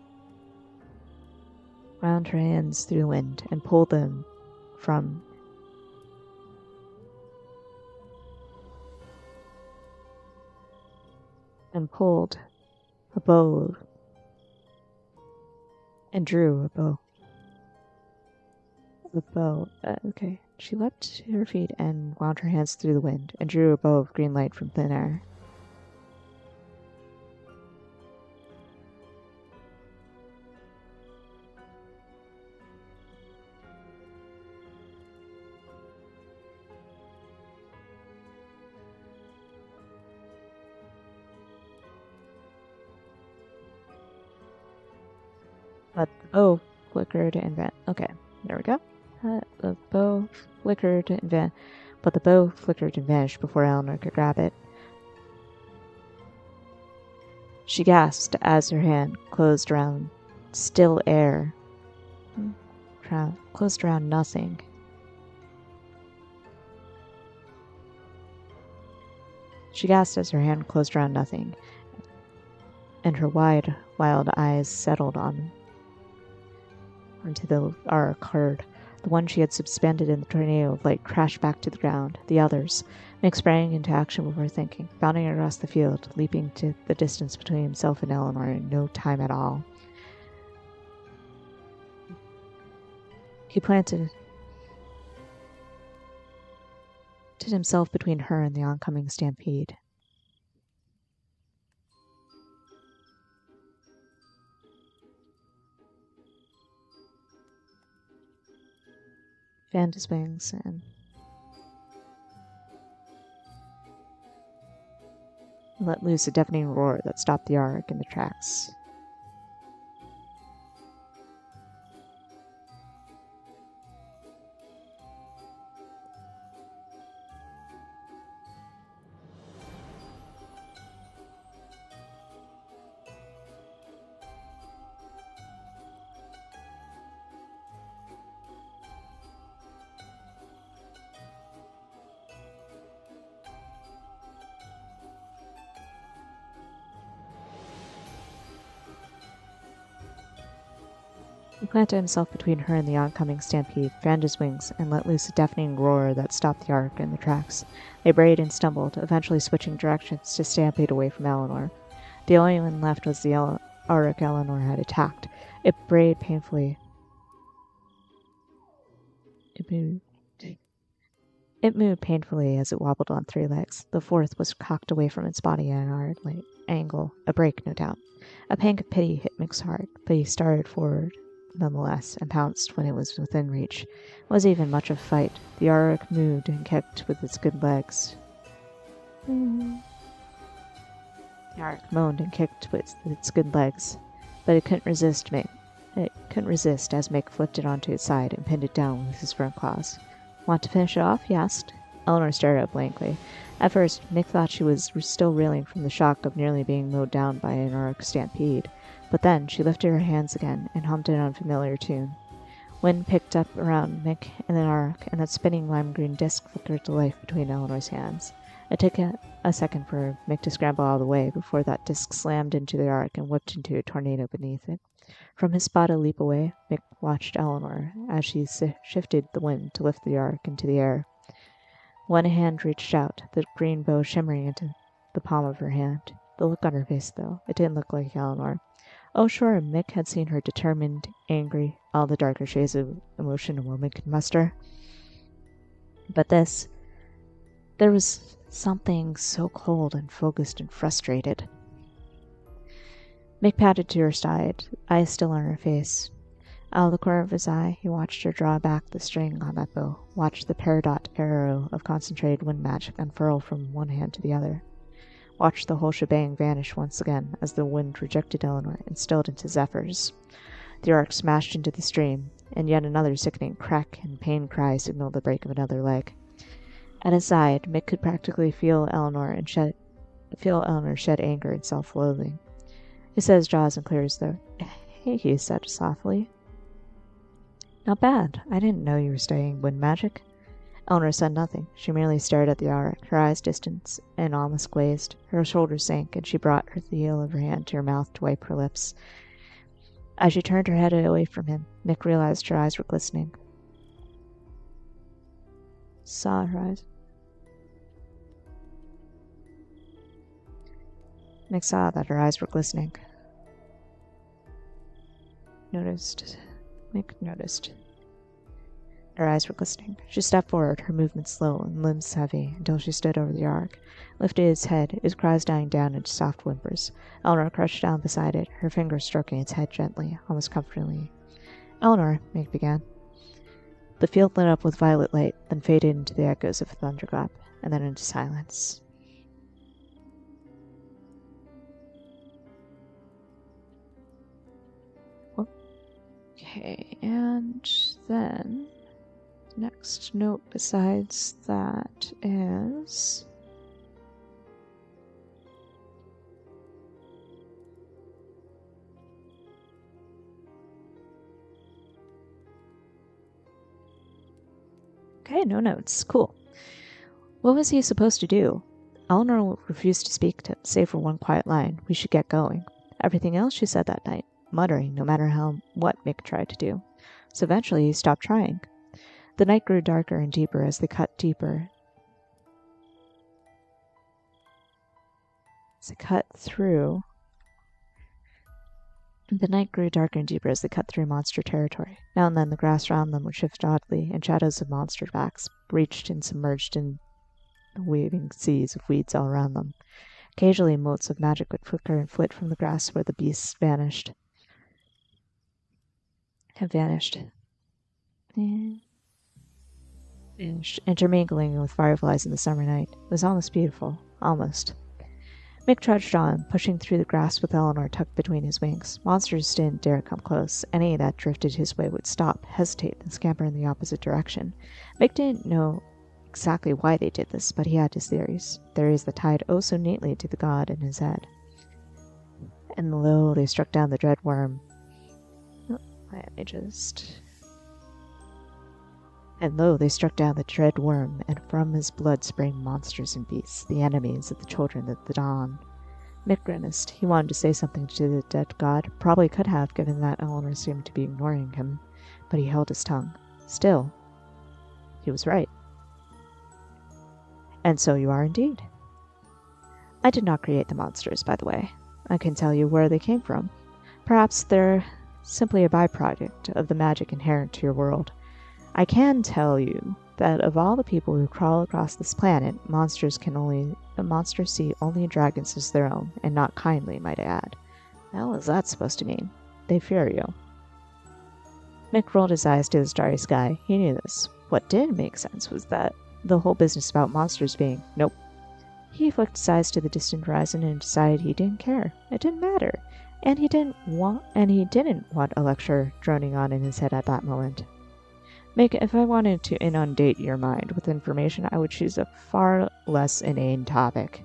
Wound her hands through the wind and pulled them from and pulled a bow and drew a bow. Okay. She leapt to her feet and wound her hands through the wind and drew a bow of green light from thin air. But the bow flickered and vanished. Okay, there we go. The bow flickered and vanished before Eleanor could grab it. She gasped as her hand closed around still air. Closed around nothing. She gasped as her hand closed around nothing, and her wide, wild eyes settled onto the Auroch herd. The one she had suspended in the tornado of light crashed back to the ground. The others. Mick sprang into action before thinking, bounding across the field, leaping to the distance between himself and Eleanor in no time at all. He planted himself between her and the oncoming stampede. Fanned his wings and let loose a deafening roar that stopped the Auroch in the tracks. He planted himself between her and the oncoming stampede, fanned his wings, and let loose a deafening roar that stopped the Auroch in the tracks. They brayed and stumbled, eventually switching directions to stampede away from Eleanor. The only one left was the Auroch Eleanor had attacked. It brayed painfully. It moved painfully as it wobbled on three legs. The fourth was cocked away from its body at an odd angle. A break, no doubt. A pang of pity hit Mick's heart, but he started forward nonetheless, and pounced when it was within reach. It wasn't even much of a fight. The Auroch moved and kicked with its good legs. The Auroch moaned and kicked with its good legs, but it couldn't resist Mick. It couldn't resist as Mick flipped it onto its side and pinned it down with his front claws. Want to finish it off? He asked. Eleanor stared at it blankly. At first, Mick thought she was still reeling from the shock of nearly being mowed down by an Auroch stampede. But then she lifted her hands again and hummed an unfamiliar tune. Wind picked up around Mick and the Auroch, and that spinning lime-green disc flickered to life between Eleanor's hands. It took a second for Mick to scramble out of the way before that disc slammed into the Auroch and whipped into a tornado beneath it. From his spot a leap away, Mick watched Eleanor as she shifted the wind to lift the Auroch into the air. One hand reached out, the green bow shimmering into the palm of her hand. The look on her face, though, it didn't look like Eleanor. Oh, sure, Mick had seen her determined, angry, all the darker shades of emotion a woman could muster. But there was something so cold and focused and frustrated. Mick patted to her side, eyes still on her face. Out of the corner of his eye, he watched her draw back the string on that bow, watched the peridot arrow of concentrated wind magic unfurl from one hand to the other. Watched the whole shebang vanish once again as the wind rejected Eleanor and stilled into zephyrs. The Auroch smashed into the stream, and yet another sickening crack and pain cry signaled the break of another leg. At his side, Mick could practically feel Eleanor shed anger and self-loathing. He set his jaws and cleared his throat. Hey, he said softly. Not bad. I didn't know you were studying wind magic. Eleanor said nothing. She merely stared at the auric, her eyes distant and almost glazed. Her shoulders sank, and she brought the heel of her hand to her mouth to wipe her lips. As she turned her head away from him, Mick realized her eyes were glistening. Saw her eyes. Mick saw that her eyes were glistening. Mick noticed. Her eyes were glistening. She stepped forward, her movements slow and limbs heavy, until she stood over the auric, lifted his head, his cries dying down into soft whimpers. Eleanor crouched down beside it, her fingers stroking its head gently, almost comfortingly. Eleanor, Mick began. The field lit up with violet light, then faded into the echoes of a thunderclap, and then into silence. Okay, and then the next note besides that is... Okay, no notes. Cool. What was he supposed to do? Eleanor refused to speak to him, save for one quiet line. We should get going. Everything else she said that night, muttering no matter what Mick tried to do. So eventually he stopped trying. The night grew darker and deeper as they cut deeper. The night grew darker and deeper as they cut through monster territory. Now and then the grass around them would shift oddly, and shadows of monster backs breached and submerged in the waving seas of weeds all around them. Occasionally motes of magic would flicker and flit from the grass where the beasts vanished. Intermingling with fireflies in the summer night. It was almost beautiful. Almost. Mick trudged on, pushing through the grass with Eleanor tucked between his wings. Monsters didn't dare come close. Any that drifted his way would stop, hesitate, and scamper in the opposite direction. Mick didn't know exactly why they did this, but he had his theories. Theories that tied oh so neatly to the god in his head. And lo, they struck down the dread worm. And lo, they struck down the dread worm, and from his blood sprang monsters and beasts, the enemies of the children of the dawn. Mick grimaced. He wanted to say something to the dead god, probably could have, given that Eleanor seemed to be ignoring him, but he held his tongue. Still, he was right. And so you are indeed. I did not create the monsters, by the way. I can tell you where they came from. Perhaps they're simply a byproduct of the magic inherent to your world. I can tell you that of all the people who crawl across this planet, monsters see only dragons as their own, and not kindly, might I add. The hell is that supposed to mean? They fear you. Mick rolled his eyes to the starry sky. He knew this. What did make sense was that the whole business about monsters being, nope. He flicked his eyes to the distant horizon and decided he didn't care. It didn't matter. And he didn't want a lecture droning on in his head at that moment. Mick, if I wanted to inundate your mind with information, I would choose a far less inane topic.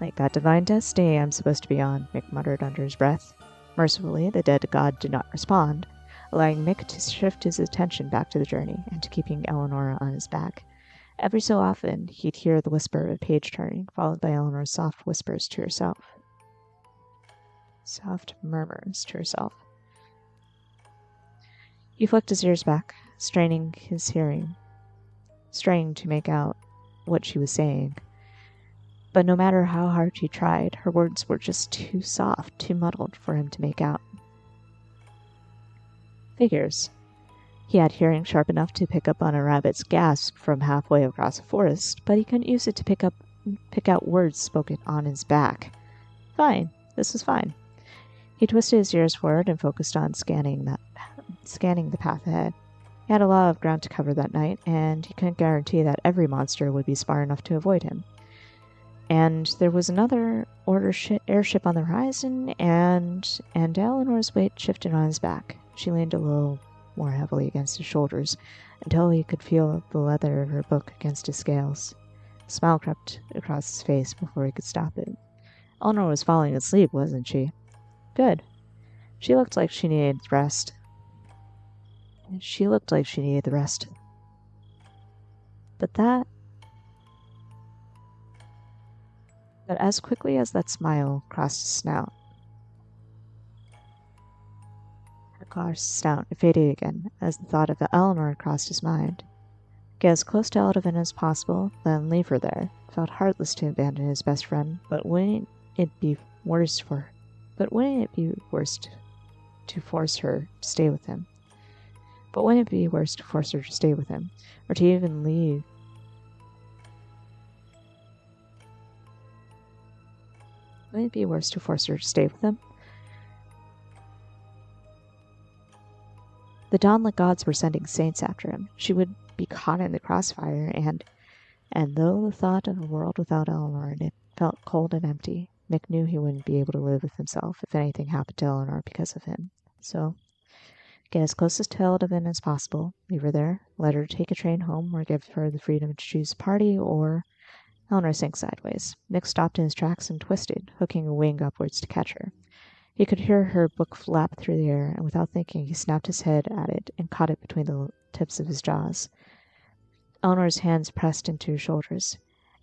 Like that divine destiny I'm supposed to be on, Mick muttered under his breath. Mercifully, the dead god did not respond, allowing Mick to shift his attention back to the journey and to keeping Eleanor on his back. Every so often, he'd hear the whisper of a page turning, followed by Eleanor's soft whispers to herself. Soft murmurs to herself. He flicked his ears back, straining his hearing, straining to make out what she was saying. But no matter how hard he tried, her words were just too soft, too muddled for him to make out. Figures. He had hearing sharp enough to pick up on a rabbit's gasp from halfway across a forest, but he couldn't use it to pick out words spoken on his back. Fine. This was fine. He twisted his ears forward and focused on scanning the path ahead. He had a lot of ground to cover that night, and he couldn't guarantee that every monster would be smart enough to avoid him. And there was another airship on the horizon, and Eleanor's weight shifted on his back. She leaned a little more heavily against his shoulders, until he could feel the leather of her book against his scales. A smile crept across his face before he could stop it. Eleanor was falling asleep, wasn't she? Good. She looked like she needed rest. But as quickly as that smile crossed his snout, it faded again as the thought of Eleanor crossed his mind. Get as close to Eldovan as possible, then leave her there. It felt heartless to abandon his best friend, but wouldn't it be worse to force her to stay with him? Or to even leave? Wouldn't it be worse to force her to stay with him? The dawnlit gods were sending saints after him. She would be caught in the crossfire, and though the thought of a world without Eleanor in it felt cold and empty, Mick knew he wouldn't be able to live with himself if anything happened to Eleanor because of him. So, get as close to Eldovan as possible, leave her there, let her take a train home, or give her the freedom to choose a party, or... Eleanor sank sideways. Mick stopped in his tracks and twisted, hooking a wing upwards to catch her. He could hear her book flap through the air, and without thinking, he snapped his head at it and caught it between the tips of his jaws. Eleanor's hands pressed into his shoulders,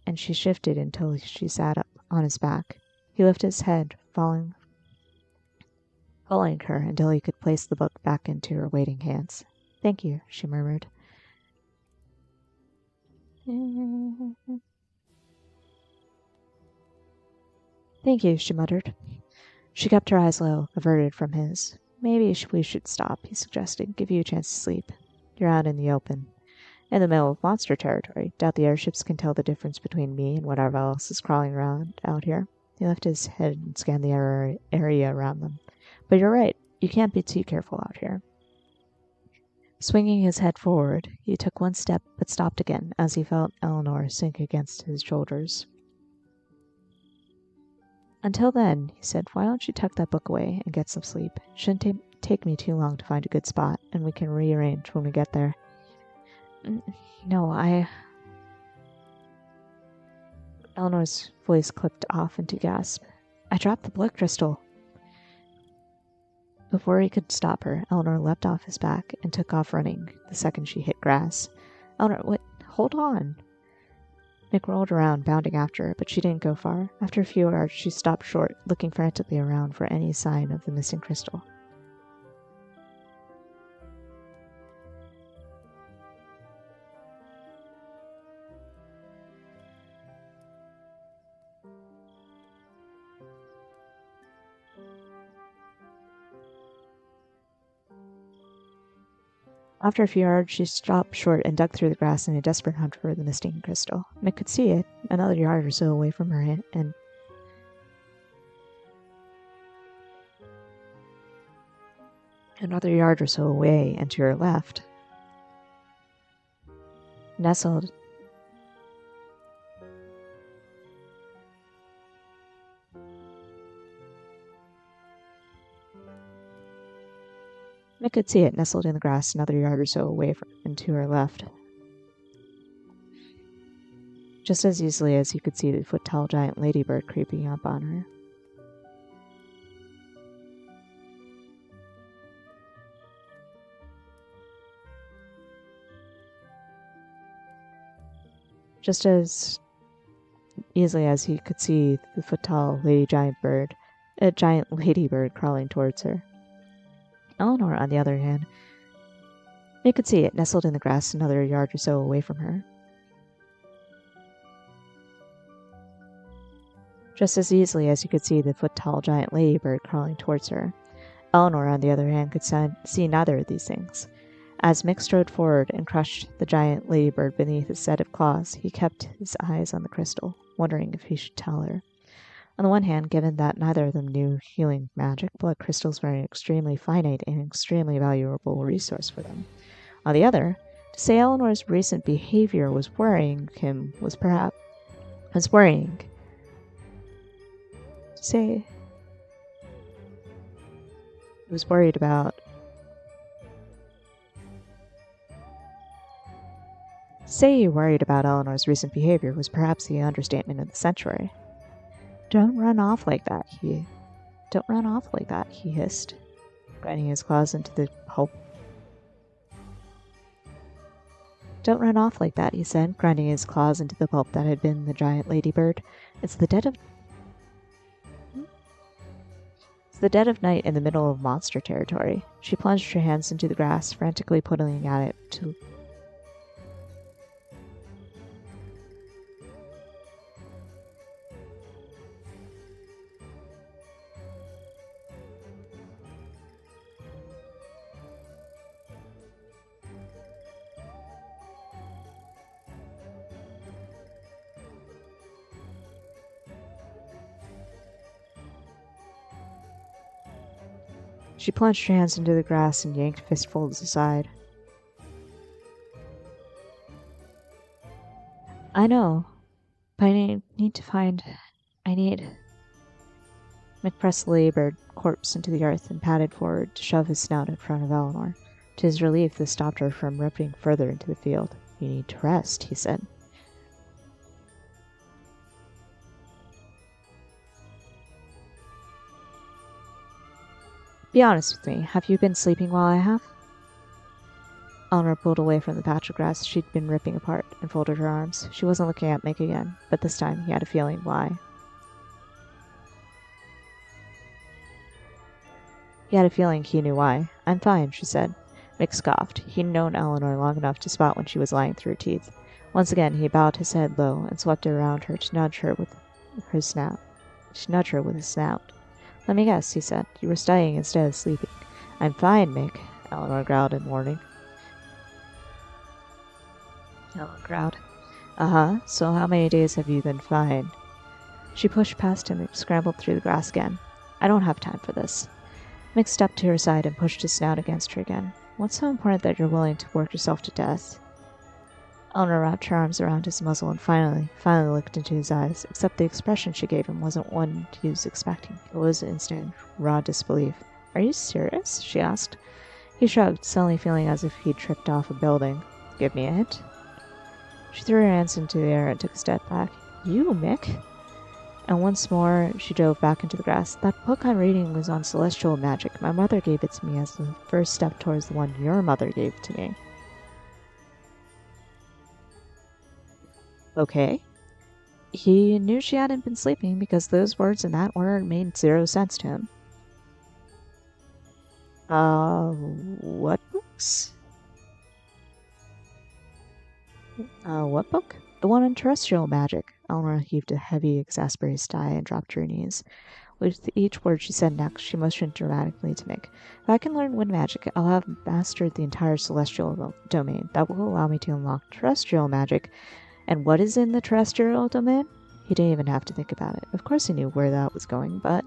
and she shifted until she sat up on his back. He lifted his head, following her until he could place the book back into her waiting hands. "Thank you," she murmured. "Thank you," she muttered. She kept her eyes low, averted from his. "Maybe we should stop," he suggested. "Give you a chance to sleep. You're out in the open. In the middle of monster territory. Doubt the airships can tell the difference between me and whatever else is crawling around out here." He lifted his head and scanned the area around them. "But you're right. You can't be too careful out here." Swinging his head forward, he took one step but stopped again as he felt Eleanor sink against his shoulders. "Until then," he said, "why don't you tuck that book away and get some sleep? It shouldn't take me too long to find a good spot, and we can rearrange when we get there." "No, Eleanor's voice clipped off into a gasp. "I dropped the blood crystal." Before he could stop her, Eleanor leapt off his back and took off running the second she hit grass. "Eleanor, what? Hold on!" Mick rolled around, bounding after her, but she didn't go far. After a few yards, she stopped short, looking frantically around for any sign of the missing crystal. After a few yards, she stopped short and dug through the grass in a desperate hunt for the missing crystal. Mick could see it, another yard or so away from her, and another yard or so away and to her left. Nestled Mick could see it nestled in the grass another yard or so away and to her left. Just as easily as he could see the foot-tall giant ladybird creeping up on her. Just as easily as he could see the foot-tall giant ladybird crawling towards her. Eleanor, on the other hand, Mick could see it nestled in the grass another yard or so away from her. Just as easily as he could see the foot-tall giant ladybird crawling towards her. Eleanor, on the other hand, could see neither of these things. As Mick strode forward and crushed the giant ladybird beneath his set of claws, he kept his eyes on the crystal, wondering if he should tell her. On the one hand, given that neither of them knew healing magic, blood crystals were an extremely finite and extremely valuable resource for them. On the other, to say Eleanor's recent behavior was worrying him was worrying. To say he was worried about. To say he worried about Eleanor's recent behavior was perhaps the understatement of the century. Don't run off like that, he hissed, grinding his claws into the pulp. Don't run off like that, he said, grinding his claws into the pulp that had been the giant ladybird. It's the dead of night in the middle of monster territory. She plunged her hands into the grass, frantically pulling at it to... She plunged her hands into the grass and yanked fistfuls aside. I know, but I need to find... Mick pressed the ladybird corpse into the earth and padded forward to shove his snout in front of Eleanor. To his relief, this stopped her from ripping further into the field. You need to rest, he said. Be honest with me, have you been sleeping while I have? Eleanor pulled away from the patch of grass she'd been ripping apart and folded her arms. She wasn't looking at Mick again, but this time he had a feeling why. He had a feeling he knew why. I'm fine, she said. Mick scoffed. He'd known Eleanor long enough to spot when she was lying through her teeth. Once again, he bowed his head low and swept it around her to nudge her with his snout. Let me guess, he said. You were studying instead of sleeping. I'm fine, Mick, Eleanor growled in warning. So how many days have you been fine? She pushed past him and scrambled through the grass again. I don't have time for this. Mick stepped to her side and pushed his snout against her again. What's so important that you're willing to work yourself to death? Eleanor wrapped her arms around his muzzle and finally looked into his eyes, except the expression she gave him wasn't one he was expecting. It was instant, raw disbelief. Are you serious? She asked. He shrugged, suddenly feeling as if he'd tripped off a building. Give me a hint. She threw her hands into the air and took a step back. You, Mick? And once more, she dove back into the grass. That book I'm reading was on celestial magic. My mother gave it to me as the first step towards the one your mother gave to me. Okay. He knew she hadn't been sleeping because those words in that order made zero sense to him. What books? What book? The one on terrestrial magic. Eleanor heaved a heavy, exasperated sigh and dropped to her knees. With each word she said next, she motioned dramatically to Mick. If I can learn wind magic, I'll have mastered the entire celestial domain. That will allow me to unlock terrestrial magic. And what is in the terrestrial domain? He didn't even have to think about it. Of course he knew where that was going, but...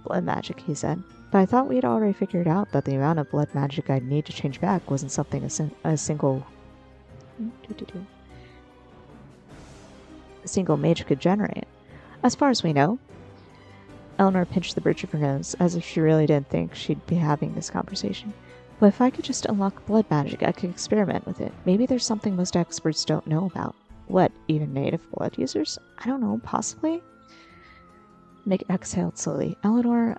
Blood magic, he said. But I thought we'd already figured out that the amount of blood magic I'd need to change back wasn't something a single mage could generate. As far as we know. Eleanor pinched the bridge of her nose, as if she really didn't think she'd be having this conversation. But if I could just unlock blood magic, I could experiment with it. Maybe there's something most experts don't know about. What, even native blood users? I don't know, possibly? Mick exhaled slowly. Eleanor,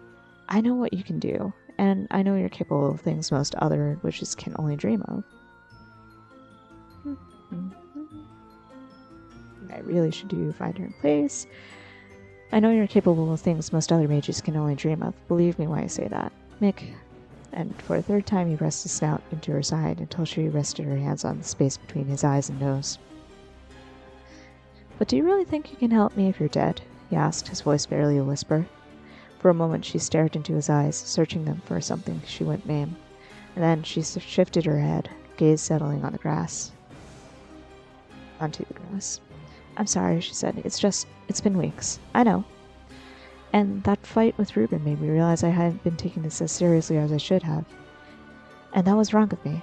I know what you can do, and I know you're capable of things most other witches can only dream of. I really should do find her in place. I know you're capable of things most other mages can only dream of. Believe me when I say that. Mick, and for a third time he pressed his snout into her side until she rested her hands on the space between his eyes and nose. But do you really think you can help me if you're dead? He asked, his voice barely a whisper. For a moment she stared into his eyes, searching them for something she wouldn't name. And then she shifted her head, gaze settling on the grass. Onto the grass. I'm sorry, she said. It's been weeks. I know. And that fight with Ruben made me realize I hadn't been taking this as seriously as I should have. And that was wrong of me.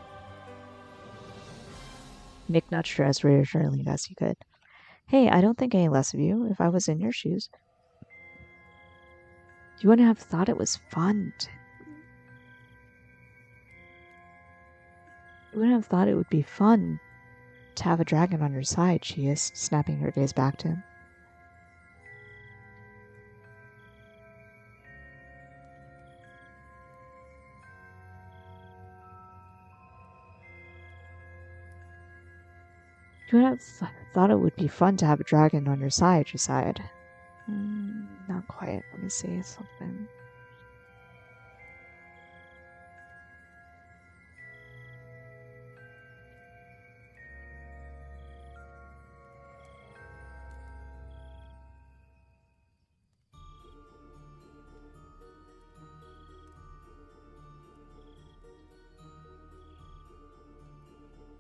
Mick nudged her as reassuringly as he could. Hey, I don't think any less of you if I was in your shoes. You wouldn't have thought it was fun. You wouldn't have thought it would be fun to have a dragon on your side, she hissed, snapping her gaze back to him. You would have thought it would be fun to have a dragon on your side, she sighed. Not quite. Let me see something.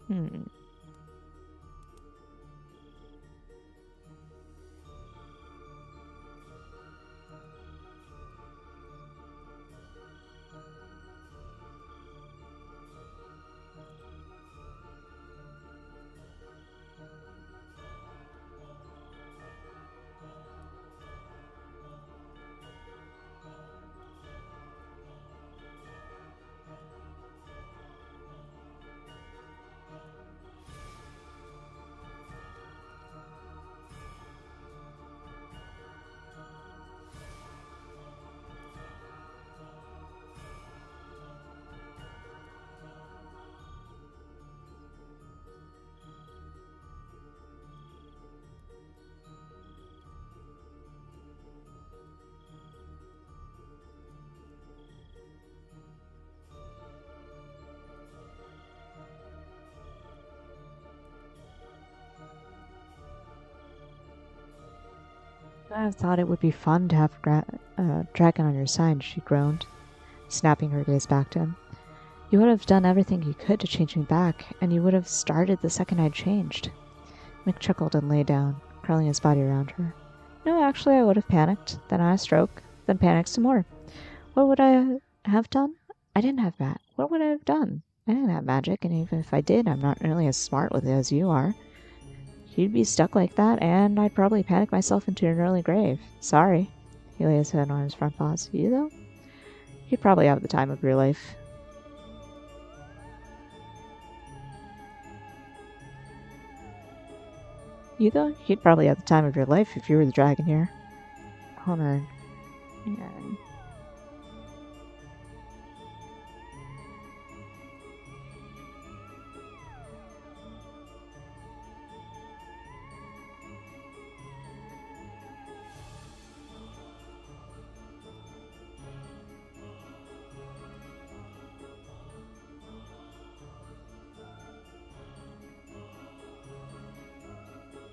Hmm. I thought it would be fun to have a dragon on your side, she groaned, snapping her gaze back to him. You would have done everything you could to change me back, and you would have started the second I'd changed. Mick chuckled and lay down, curling his body around her. No, actually, I would have panicked, then had a stroke, then panicked some more. What would I have done? I didn't have that. What would I have done? I didn't have magic, and even if I did, I'm not nearly as smart with it as you are. You'd be stuck like that, and I'd probably panic myself into an early grave. Sorry. He lay his head on his front paws. You, though? You'd probably have the time of your life. You, though? You'd probably have the time of your life if you were the dragon here. Hold on. Hang on.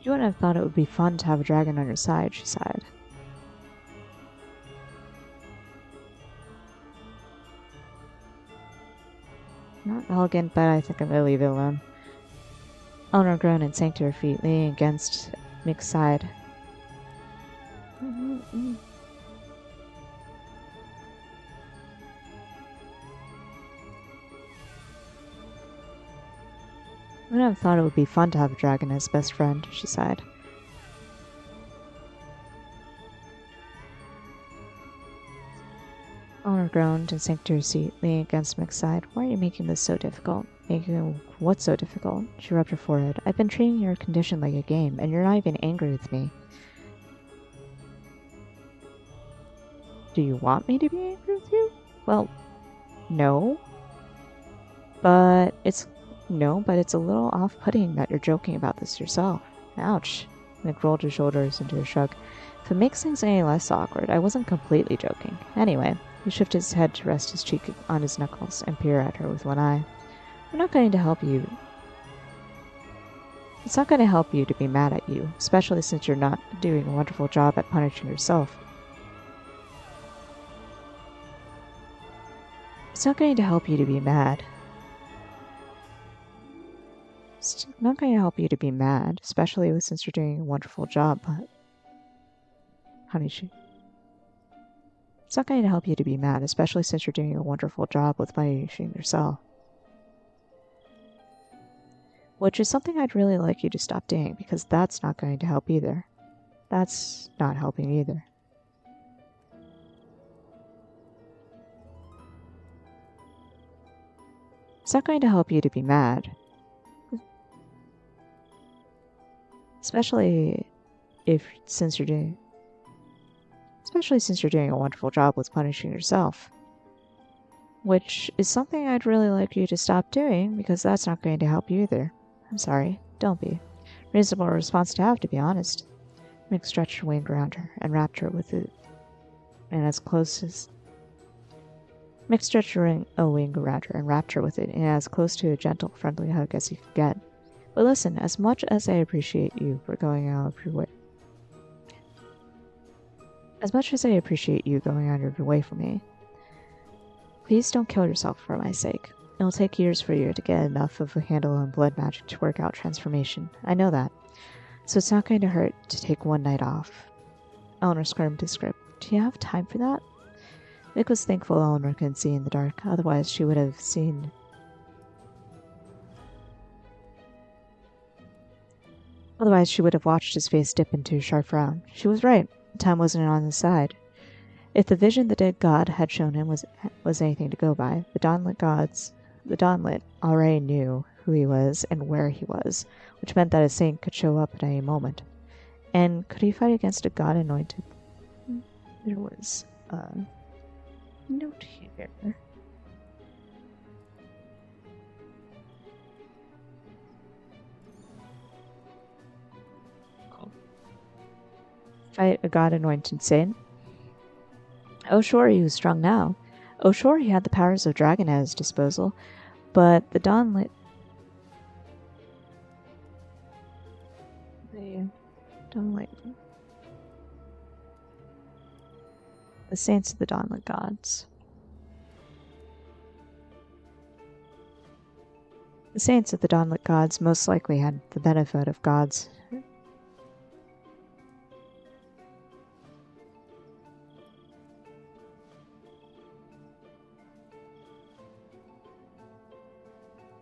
You wouldn't have thought it would be fun to have a dragon on your side, she sighed. Not elegant, but I think I'm gonna leave it alone. Eleanor groaned and sank to her feet, leaning against Mick's side. I would have thought it would be fun to have a dragon as best friend, she sighed. Eleanor groaned and sank to her seat, leaning against Mick's side. Why are you making this so difficult? Making what so difficult? She rubbed her forehead. I've been treating your condition like a game, and you're not even angry with me. Do you want me to be angry with you? Well, no. But it's a little off-putting that you're joking about this yourself. Ouch. Mick rolled his shoulders into a shrug. If it makes things any less awkward, I wasn't completely joking. Anyway, he shifted his head to rest his cheek on his knuckles and peer at her with one eye. I'm not going to help you. It's not going to help you to be mad at you, especially since you're not doing a wonderful job at punishing yourself. It's not going to help you to be mad. It's not going to help you to be mad, especially since you're doing a wonderful job. Honey, it's not going to help you to be mad, especially since you're doing a wonderful job with punishing yourself. Which is something I'd really like you to stop doing, because that's not going to help either. That's not helping either. It's not going to help you to be mad. Especially since you're doing a wonderful job with punishing yourself. Which is something I'd really like you to stop doing, because that's not going to help you either. I'm sorry, don't be. Reasonable response to have, to be honest. Mick stretched her wing around her and wrapped her with it, and as close as Mick stretched a wing around her and wrapped her with it in as close to a gentle, friendly hug as he could get. But listen, as much as I appreciate you for going out of your way, as much as I appreciate you going out of your way for me, please don't kill yourself for my sake. It'll take years for you to get enough of a handle on blood magic to work out transformation. I know that. So it's not going to hurt to take one night off. Eleanor squirmed his grip. Do you have time for that? Mick was thankful Eleanor couldn't see in the dark, otherwise she would have watched his face dip into a sharp frown. She was right. Time wasn't on his side. If the vision the dead god had shown him was anything to go by, the Dawnlit already knew who he was and where he was, which meant that a saint could show up at any moment. And could he fight against a god anointed? There was a note here. Fight a god anointed saint? Oh, sure, he was strong now. Oh, sure, he had the powers of dragon at his disposal. But the Dawnlit... The saints of the Dawnlit gods. The saints of the Dawnlit gods most likely had the benefit of gods.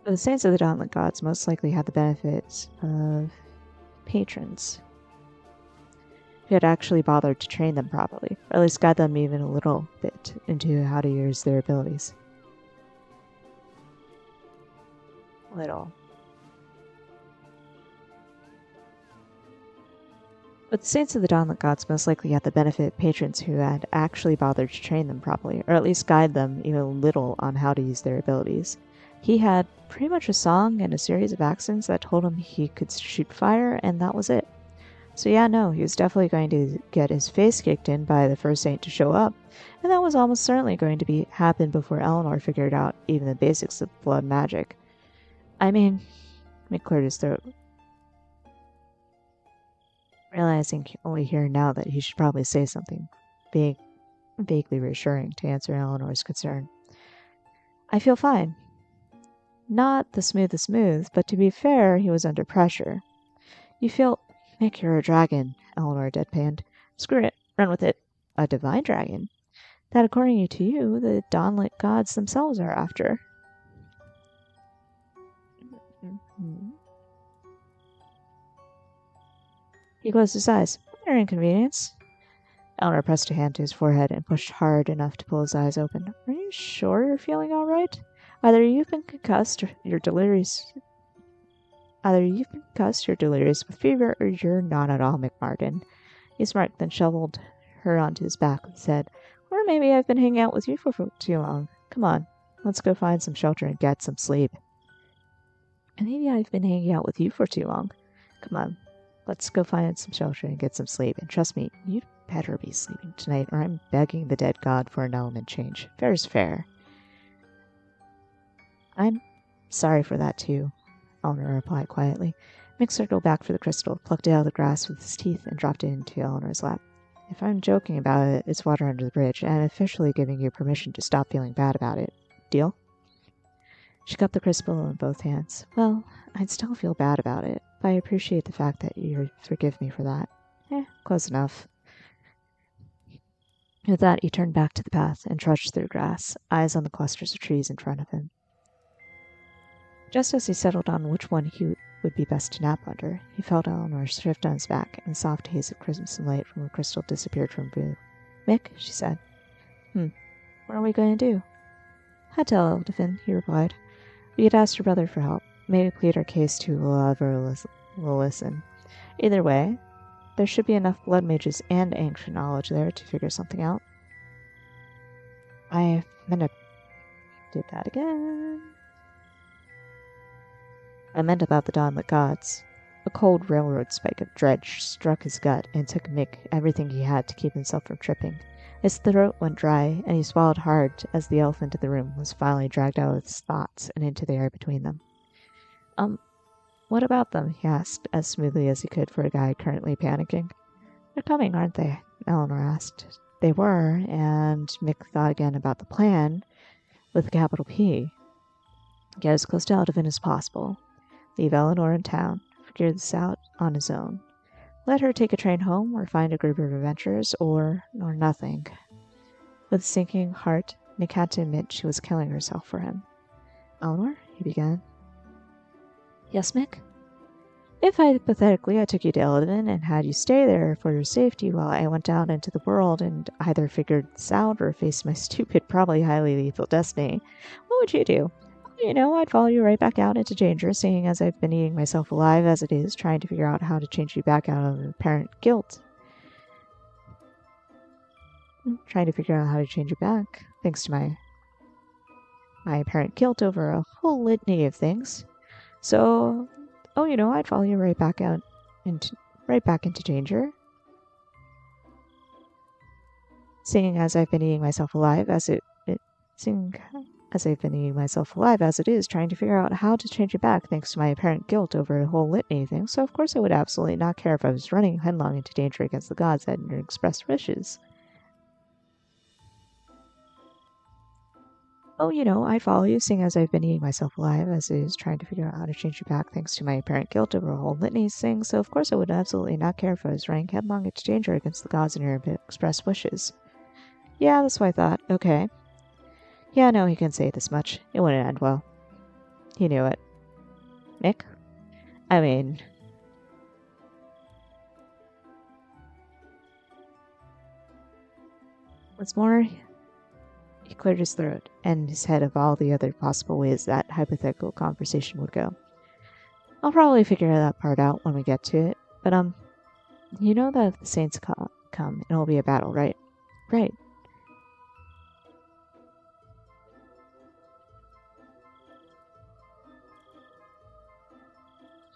The saints of the Dawnlit gods most likely had the benefits of patrons who had actually bothered to train them properly, or at least guide them even a little bit into how to use their abilities. Little. But the saints of the Dawnlit gods most likely had the benefit of patrons who had actually bothered to train them properly, or at least guide them even a little on how to use their abilities. He had pretty much a song and a series of accents that told him he could shoot fire, and that was it. So yeah, no, he was definitely going to get his face kicked in by the first saint to show up, and that was almost certainly going to happen before Eleanor figured out even the basics of blood magic. I mean, Mick cleared his throat, realizing only here now that he should probably say something vaguely reassuring to answer Eleanor's concern. I feel fine. Not the smoothest smooth, but to be fair, he was under pressure. You feel... Mick, you're a dragon, Eleanor deadpanned. Screw it. Run with it. A divine dragon? That, according to you, the Dawnlit gods themselves are after. He closed his eyes. Your inconvenience. Eleanor pressed a hand to his forehead and pushed hard enough to pull his eyes open. Are you sure you're feeling all right? Either you've been concussed, or you're delirious with fever, or you're not at all, McMartin. He smirked, then shoveled her onto his back with his head. Or maybe I've been hanging out with you for too long. Come on, let's go find some shelter and get some sleep. And maybe I've been hanging out with you for too long. Come on, let's go find some shelter and get some sleep. And trust me, you'd better be sleeping tonight, or I'm begging the dead god for an element change. Fair's fair. I'm sorry for that, too, Eleanor replied quietly. Mick circled back for the crystal, plucked it out of the grass with his teeth, and dropped it into Eleanor's lap. If I'm joking about it, it's water under the bridge, and I'm officially giving you permission to stop feeling bad about it. Deal? She cupped the crystal in both hands. Well, I'd still feel bad about it, but I appreciate the fact that you forgive me for that. Close enough. With that, he turned back to the path and trudged through grass, eyes on the clusters of trees in front of him. Just as he settled on which one he would be best to nap under, he felt Eleanor shift on his back, and the soft haze of crimson light from the crystal disappeared from view. Mick, she said. What are we going to do? I'd tell Eldefin, he replied. We could ask your brother for help. Maybe plead our case to whoever will listen. Either way, there should be enough blood mages and ancient knowledge there to figure something out. I meant to do that again. I meant about the Dawnlit gods. A cold railroad spike of dread struck his gut and took Mick everything he had to keep himself from tripping. His throat went dry, and he swallowed hard as the elephant in the room was finally dragged out of his thoughts and into the air between them. What about them? He asked, as smoothly as he could for a guy currently panicking. They're coming, aren't they? Eleanor asked. They were, and Mick thought again about the plan with a capital P. Get as close to Eldovin as possible. Leave Eleanor in town. Figure this out on his own. Let her take a train home or find a group of adventurers or nothing. With a sinking heart, Mick had to admit she was killing herself for him. Eleanor, he began. Yes, Mick? If hypothetically I took you to Eldovin and had you stay there for your safety while I went out into the world and either figured this out or faced my stupid, probably highly lethal destiny, what would you do? I'd follow you right back out into danger, seeing as I've been eating myself alive as it is, trying to figure out how to change you back out of apparent guilt. Trying to figure out how to change you back, thanks to my apparent guilt over a whole litany of things. So, I'd follow you right back into danger. Seeing as I've been eating myself alive as it is, trying to figure out how to change it back thanks to my apparent guilt over a whole litany of things, so of course I would absolutely not care if I was running headlong into danger against the gods and your expressed wishes. I'd follow you, seeing as I've been eating myself alive as it is, trying to figure out how to change you back thanks to my apparent guilt over a whole litany of things, so of course I would absolutely not care if I was running headlong into danger against the gods and your expressed wishes. Yeah, that's what I thought. Okay. Yeah, no, he couldn't say this much. It wouldn't end well. He knew it. Mick? I mean... What's more, he cleared his throat and his head of all the other possible ways that hypothetical conversation would go. I'll probably figure that part out when we get to it, but, you know that if the Saints come, it'll be a battle, right? Right.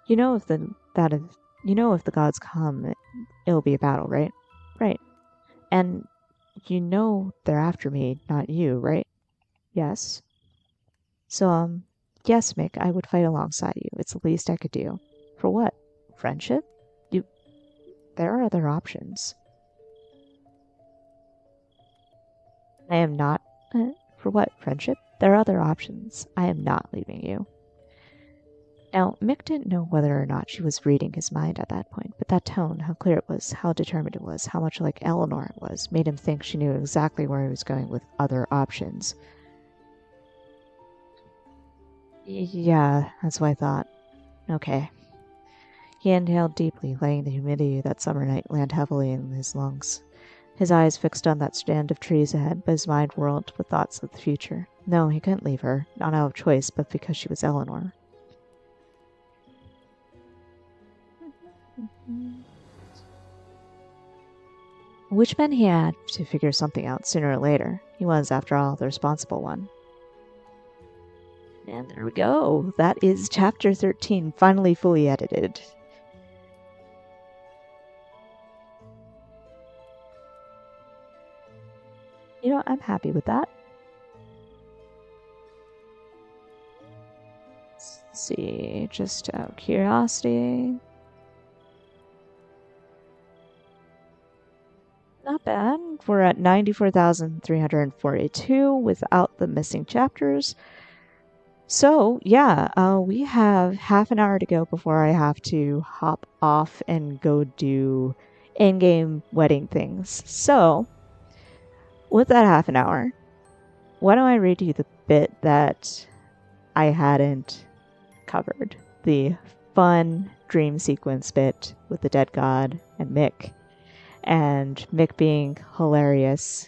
You know if the gods come, it'll be a battle, right? Right. And they're after me, not you, right? Yes. So, yes, Mick, I would fight alongside you. It's the least I could do. For what? Friendship? There are other options. I am not... for what? Friendship? There are other options. I am not leaving you. Now, Mick didn't know whether or not she was reading his mind at that point, but that tone, how clear it was, how determined it was, how much like Eleanor it was, made him think she knew exactly where he was going with other options. Yeah, that's what I thought. Okay. He inhaled deeply, letting the humidity of that summer night land heavily in his lungs. His eyes fixed on that stand of trees ahead, but his mind whirled with thoughts of the future. No, he couldn't leave her, not out of choice, but because she was Eleanor. Which meant he had to figure something out sooner or later. He was, after all, the responsible one. And there we go. That is chapter 13, finally fully edited. I'm happy with that. Let's see, just out of curiosity. Not bad. We're at 94,342 without the missing chapters. So, yeah, we have half an hour to go before I have to hop off and go do in-game wedding things. So, with that half an hour, why don't I read you the bit that I hadn't covered? The fun dream sequence bit with the dead god and Mick. And Mick being hilarious,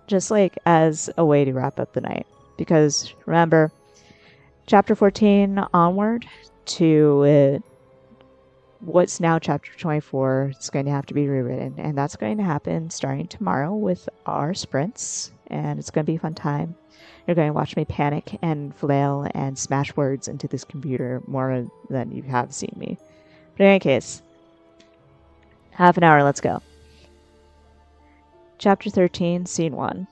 just like as a way to wrap up the night. Because remember, chapter 14 onward to what's now chapter 24 is going to have to be rewritten. And that's going to happen starting tomorrow with our sprints. And it's going to be a fun time. You're going to watch me panic and flail and smash words into this computer more than you have seen me. But in any case, half an hour, let's go. Chapter 13, Scene 1.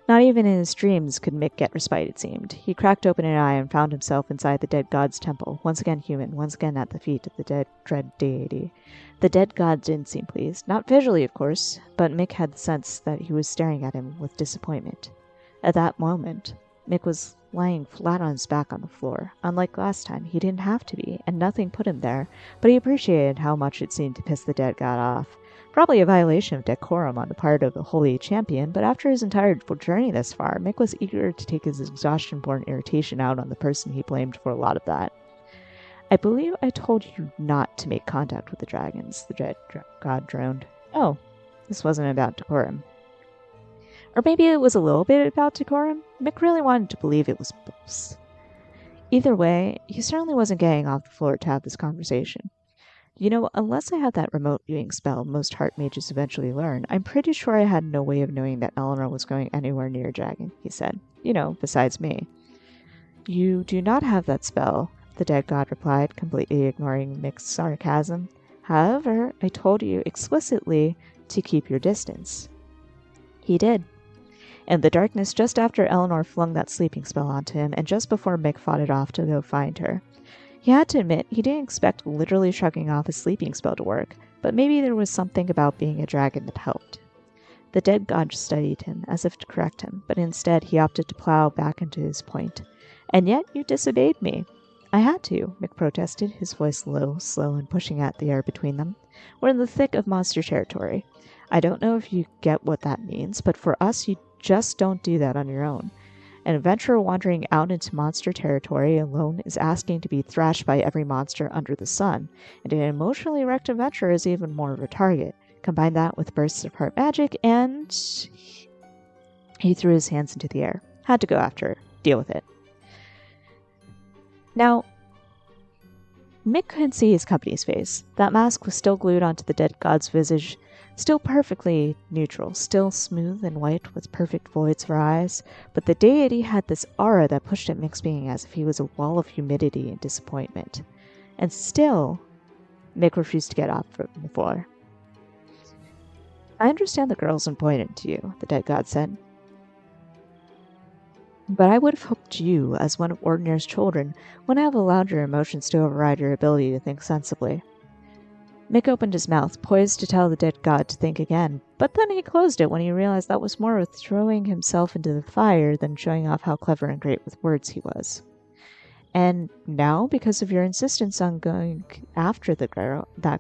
Not even in his dreams could Mick get respite, it seemed. He cracked open an eye and found himself inside the dead god's temple, once again human, once again at the feet of the dread deity. The dead god didn't seem pleased. Not visually, of course, but Mick had the sense that he was staring at him with disappointment. At that moment, Mick was lying flat on his back on the floor. Unlike last time, he didn't have to be, and nothing put him there, but he appreciated how much it seemed to piss the dead god off. Probably a violation of decorum on the part of the holy champion, but after his entire journey thus far, Mick was eager to take his exhaustion-born irritation out on the person he blamed for a lot of that. I believe I told you not to make contact with the dragons, the dread god droned. Oh, this wasn't about decorum. Or maybe it was a little bit about decorum? Mick really wanted to believe it was both. Either way, he certainly wasn't getting off the floor to have this conversation. You know, unless I had that remote viewing spell most heart mages eventually learn, I'm pretty sure I had no way of knowing that Eleanor was going anywhere near a dragon, he said. You know, besides me. You do not have that spell, the dead god replied, completely ignoring Mick's sarcasm. However, I told you explicitly to keep your distance. He did. In the darkness just after Eleanor flung that sleeping spell onto him, and just before Mick fought it off to go find her. He had to admit he didn't expect literally shrugging off a sleeping spell to work, but maybe there was something about being a dragon that helped. The dead god studied him, as if to correct him, but instead he opted to plow back into his point. And yet you disobeyed me. I had to, Mick protested, his voice low, slow, and pushing at the air between them. We're in the thick of monster territory. I don't know if you get what that means, but for us you just don't do that on your own. An adventurer wandering out into monster territory alone is asking to be thrashed by every monster under the sun, and an emotionally wrecked adventurer is even more of a target. Combine that with bursts of heart magic, and he threw his hands into the air. Had to go after her. Deal with it. Now, Mick couldn't see his company's face. That mask was still glued onto the dead god's visage, still perfectly neutral, still smooth and white with perfect voids for eyes, but the deity had this aura that pushed at Mick's being as if he was a wall of humidity and disappointment. And still, Mick refused to get off from the floor. I understand the girl's important to you, the dead god said. But I would have hoped you, as one of Ordinaire's children, wouldn't have allowed your emotions to override your ability to think sensibly. Mick opened his mouth, poised to tell the dead god to think again, but then he closed it when he realized that was more of throwing himself into the fire than showing off how clever and great with words he was. And now, because of your insistence on going after that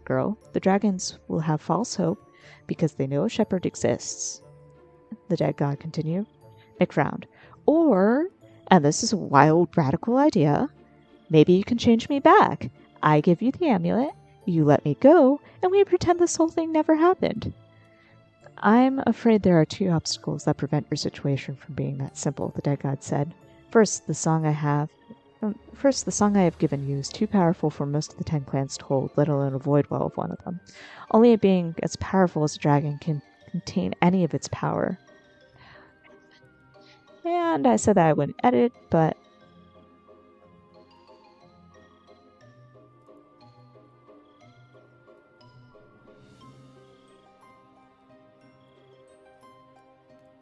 girl, the dragons will have false hope because they know a shepherd exists, the dead god continued. Mick frowned. Or, and this is a wild, radical idea, maybe you can change me back. I give you the amulet, you let me go, and we pretend this whole thing never happened. I'm afraid there are two obstacles that prevent your situation from being that simple, the dead god said. First, the song I have given you is too powerful for most of the 10 clans to hold, let alone avoid well of one of them. Only a being as powerful as a dragon can contain any of its power. And I said that I wouldn't edit, but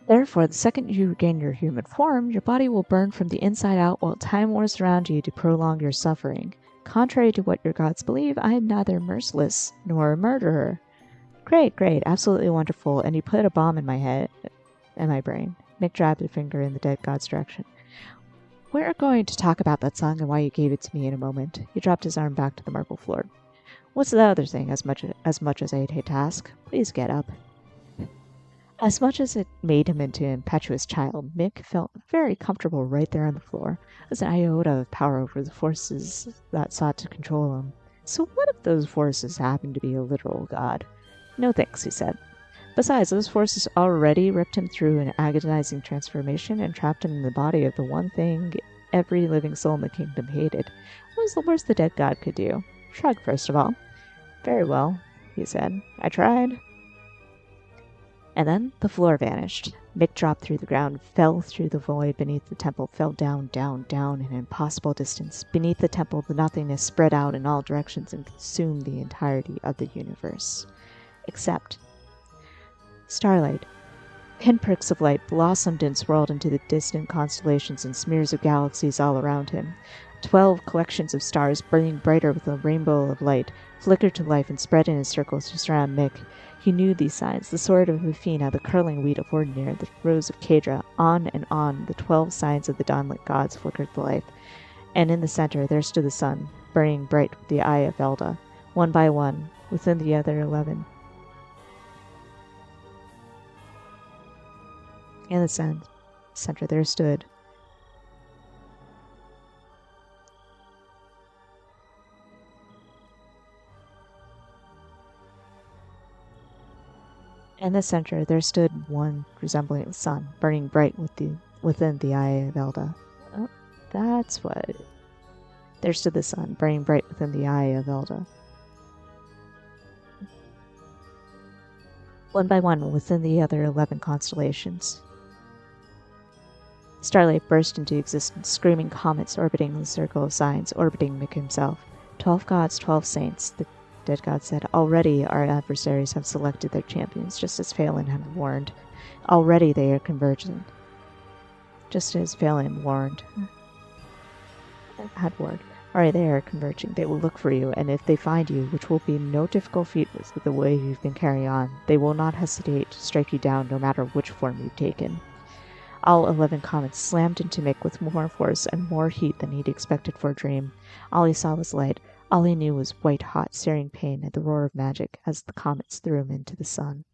therefore, the second you regain your human form, your body will burn from the inside out while time wars around you to prolong your suffering. Contrary to what your gods believe, I am neither merciless nor a murderer. Great, absolutely wonderful, and you put a bomb in my head, in my brain. Mick jabbed a finger in the dead god's direction. We're going to talk about that song and why you gave it to me in a moment. He dropped his arm back to the marble floor. What's the other thing, as much as I'd hate to ask? Please get up. As much as it made him into an impetuous child, Mick felt very comfortable right there on the floor, as an iota of power over the forces that sought to control him. So what if those forces happened to be a literal god? No thanks, he said. Besides, those forces already ripped him through an agonizing transformation and trapped him in the body of the one thing every living soul in the kingdom hated. What was the worst the dead god could do? Shrug, first of all. Very well, he said. I tried. And then the floor vanished. Mick dropped through the ground, fell through the void beneath the temple, fell down, down, down in an impossible distance. Beneath the temple, the nothingness spread out in all directions and consumed the entirety of the universe. Except starlight. Pinpricks of light blossomed and swirled into the distant constellations and smears of galaxies all around him. 12 collections of stars, burning brighter with a rainbow of light, flickered to life and spread in circles to surround Mick. He knew these signs, the sword of Athena, the curling wheat of Ordinary, the rose of Kadra. On and on, the 12 signs of the dawnlit gods flickered to life. And in the center there stood the sun, burning bright with the eye of Elda, one by one, within the other 11. In the center there stood one resembling the sun, burning bright within the eye of Elda. Oh, that's what. There stood the sun, burning bright within the eye of Elda. One by one, within the other 11 constellations. Starlight burst into existence, screaming comets orbiting the circle of signs, orbiting Mick himself. 12 gods, 12 saints, the dead god said. Already our adversaries have selected their champions, just as Phelan had warned. Already they are converging. Just as Phelan had warned. Alright, they are converging. They will look for you, and if they find you, which will be no difficult feat with the way you've been carrying on, they will not hesitate to strike you down no matter which form you've taken. All 11 comets slammed into Mick with more force and more heat than he'd expected for a dream. All he saw was light. All he knew was white-hot, searing pain and the roar of magic as the comets threw him into the sun.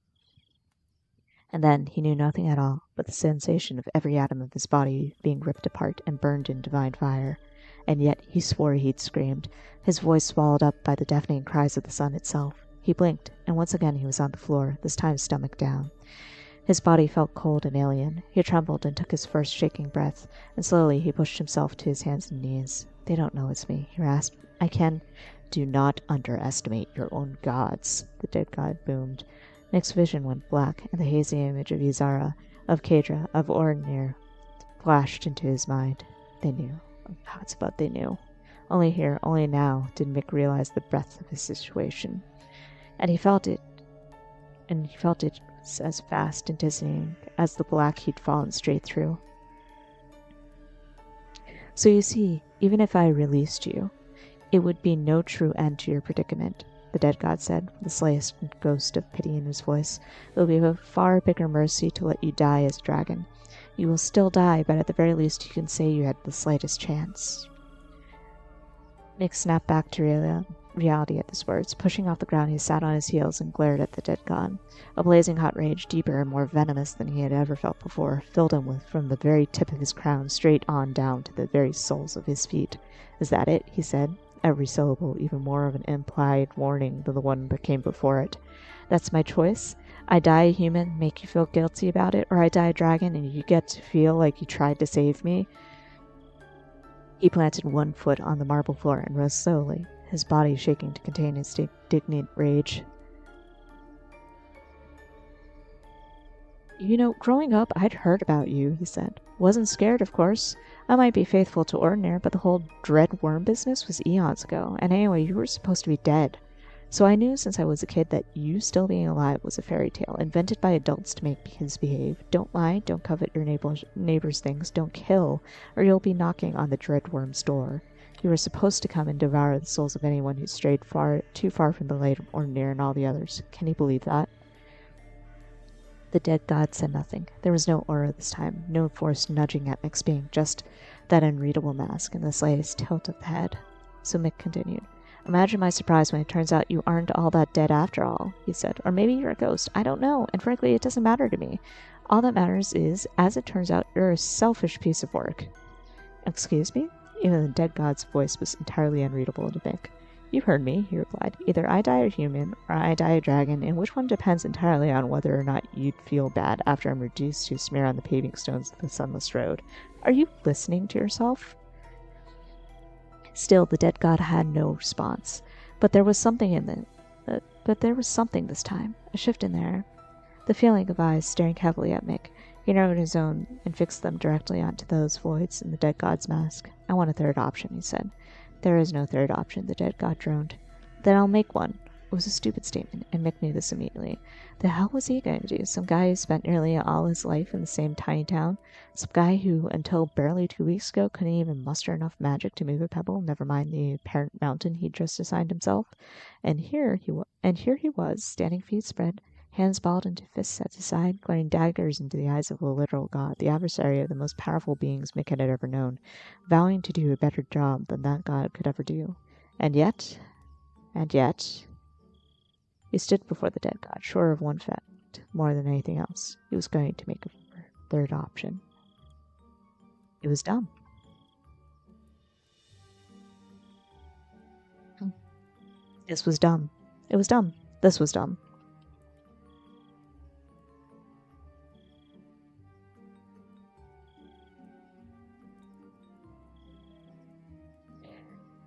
And then he knew nothing at all but the sensation of every atom of his body being ripped apart and burned in divine fire. And yet he swore he'd screamed, his voice swallowed up by the deafening cries of the sun itself. He blinked, and once again he was on the floor, this time stomach down. His body felt cold and alien. He trembled and took his first shaking breath, and slowly he pushed himself to his hands and knees. They don't know it's me, he rasped. I can. Do not underestimate your own gods, the dead god boomed. Mick's vision went black, and the hazy image of Izara, of Kadra, of Ornir flashed into his mind. They knew. Oh, gods, but they knew. Only here, only now, did Mick realize the breadth of his situation. And he felt it as vast and dizzying as the black he'd fallen straight through. So you see, even if I released you, it would be no true end to your predicament, the dead god said, with the slightest ghost of pity in his voice. It will be a far bigger mercy to let you die as a dragon. You will still die, but at the very least you can say you had the slightest chance. Mick snapped back to reality at his words. Pushing off the ground, he sat on his heels and glared at the dead god. A blazing hot rage, deeper and more venomous than he had ever felt before, filled him from the very tip of his crown straight on down to the very soles of his feet. Is that it? He said, every syllable even more of an implied warning than the one that came before it. That's my choice? I die a human, make you feel guilty about it, or I die a dragon and you get to feel like you tried to save me? He planted one foot on the marble floor and rose slowly, his body shaking to contain his indignant rage. You know, growing up, I'd heard about you, he said. Wasn't scared, of course. I might be faithful to Ordinary, but the whole dread worm business was eons ago, and anyway, you were supposed to be dead. So I knew since I was a kid that you still being alive was a fairy tale, invented by adults to make kids behave. Don't lie, don't covet your neighbor's things, don't kill, or you'll be knocking on the dread worm's door. You were supposed to come and devour the souls of anyone who strayed too far from the light of Ordinary and all the others. Can you believe that? The dead god said nothing. There was no aura this time, no force nudging at Mick's being, just that unreadable mask and the slightest tilt of the head. So Mick continued. Imagine my surprise when it turns out you aren't all that dead after all, he said. Or maybe you're a ghost. I don't know, and frankly, it doesn't matter to me. All that matters is, as it turns out, you're a selfish piece of work. Excuse me? Even the dead god's voice was entirely unreadable to Mick. You heard me, he replied. Either I die a human, or I die a dragon, and which one depends entirely on whether or not you'd feel bad after I'm reduced to smear on the paving stones of the sunless road. Are you listening to yourself? Still, the dead god had no response. But there was something this time. A shift in there. The feeling of eyes staring heavily at Mick. He narrowed his own and fixed them directly onto those voids in the dead god's mask. I want a third option, he said. There is no third option, the dead god droned. Then I'll make one. It was a stupid statement, and Mick knew this immediately. The hell was he going to do? Some guy who spent nearly all his life in the same tiny town? Some guy who, until barely 2 weeks ago, couldn't even muster enough magic to move a pebble, never mind the apparent mountain he'd just assigned himself? And here he was, standing feet spread, hands balled into fists at his side, glaring daggers into the eyes of a literal god, the adversary of the most powerful beings Mick had ever known, vowing to do a better job than that god could ever do. And yet, he stood before the dead god, sure of one fact more than anything else. He was going to make a third option. It was dumb. This was dumb. It was dumb. This was dumb.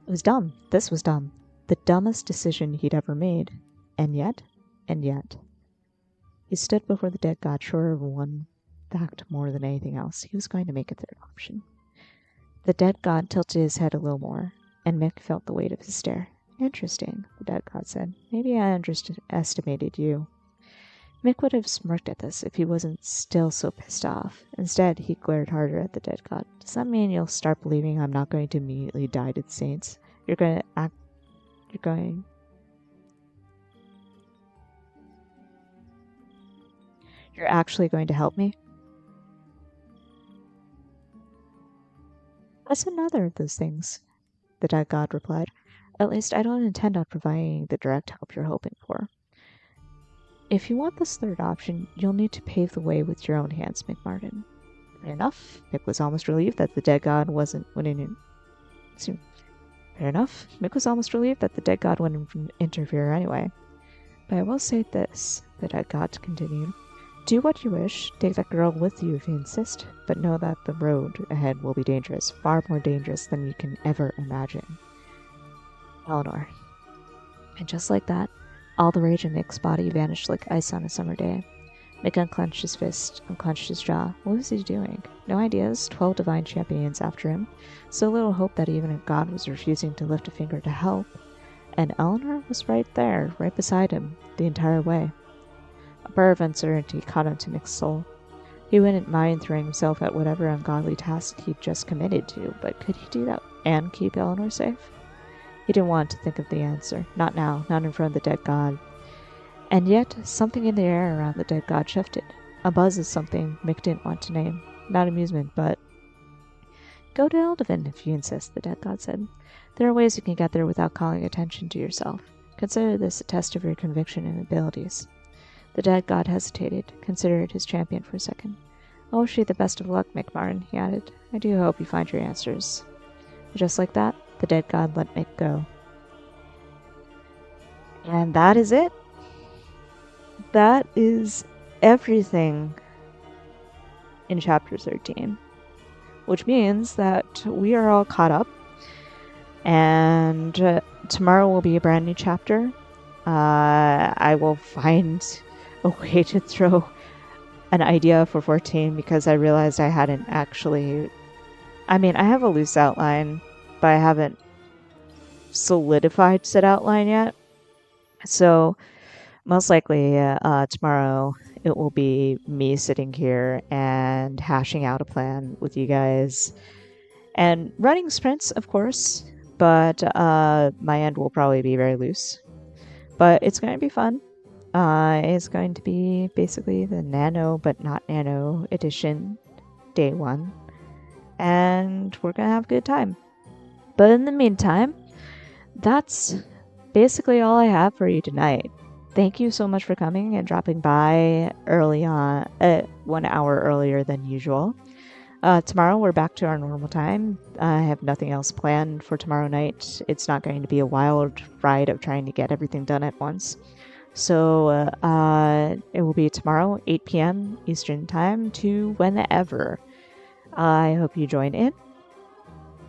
It was dumb. This was dumb. The dumbest decision he'd ever made. And yet, he stood before the dead god, sure of one fact more than anything else. He was going to make a third option. The dead god tilted his head a little more, and Mick felt the weight of his stare. Interesting, the dead god said. Maybe I underestimated you. Mick would have smirked at this if he wasn't still so pissed off. Instead, he glared harder at the dead god. Does that mean you'll start believing I'm not going to immediately die to the saints? You're actually going to help me? That's another of those things, the dead god replied. At least I don't intend on providing the direct help you're hoping for. If you want this third option, you'll need to pave the way with your own hands, McMartin. Fair enough. Mick was almost relieved that the dead god wouldn't interfere anyway. But I will say this, the dead god continued. Do what you wish, take that girl with you if you insist, but know that the road ahead will be dangerous, far more dangerous than you can ever imagine. Eleanor. And just like that, all the rage in Mick's body vanished like ice on a summer day. Mick unclenched his fist, unclenched his jaw. What was he doing? No ideas, 12 divine champions after him, so little hope that even a god was refusing to lift a finger to help. And Eleanor was right there, right beside him, the entire way. A burr of uncertainty caught onto Mick's soul. He wouldn't mind throwing himself at whatever ungodly task he'd just committed to, but could he do that and keep Eleanor safe? He didn't want to think of the answer. Not now, not in front of the dead god. And yet, something in the air around the dead god shifted. A buzz of something Mick didn't want to name. Not amusement, but... Go to Eldivan if you insist, the dead god said. There are ways you can get there without calling attention to yourself. Consider this a test of your conviction and abilities. The dead god hesitated, considered his champion for a second. I wish you the best of luck, McMartin, he added. I do hope you find your answers. And just like that, the dead god let Mick go. And that is it. That is everything in Chapter 13. Which means that we are all caught up. And tomorrow will be a brand new chapter. I will find a way to throw an idea for 14 because I realized I hadn't actually... I mean, I have a loose outline, but I haven't solidified said outline yet. So, most likely tomorrow it will be me sitting here and hashing out a plan with you guys. And running sprints, of course, but my end will probably be very loose. But it's going to be fun. It's going to be basically the nano but not nano edition, day 1. And we're going to have a good time. But in the meantime, that's basically all I have for you tonight. Thank you so much for coming and dropping by early on, 1 hour earlier than usual. Tomorrow we're back to our normal time. I have nothing else planned for tomorrow night. It's not going to be a wild ride of trying to get everything done at once. So it will be tomorrow, 8 p.m. Eastern Time to whenever. I hope you join in.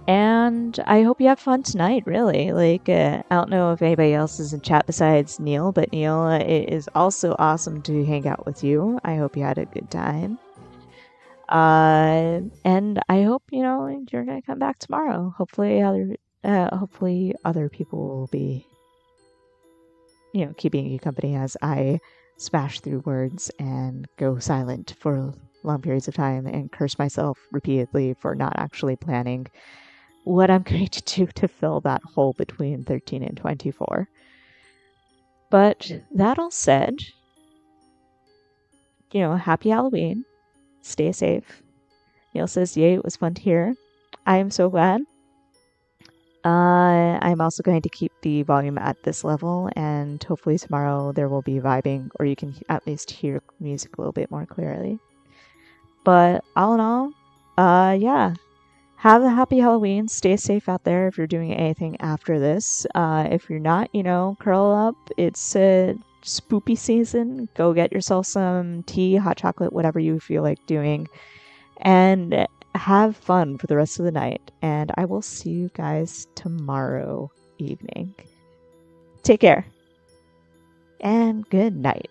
And I hope you have fun tonight, really. I don't know if anybody else is in chat besides Neil, but Neil, it is also awesome to hang out with you. I hope you had a good time. And I hope, you're going to come back tomorrow. Hopefully other people will be, keeping you company as I smash through words and go silent for long periods of time and curse myself repeatedly for not actually planning what I'm going to do to fill that hole between 13 and 24. But that all said, happy Halloween. Stay safe. Neil says, yay, it was fun to hear. I am so glad. I'm also going to keep the volume at this level, and hopefully tomorrow there will be vibing, or you can at least hear music a little bit more clearly. But all in all, yeah. Have a happy Halloween. Stay safe out there if you're doing anything after this. If you're not, curl up. It's spoopy season. Go get yourself some tea, hot chocolate, whatever you feel like doing. And have fun for the rest of the night. And I will see you guys tomorrow evening. Take care. And good night.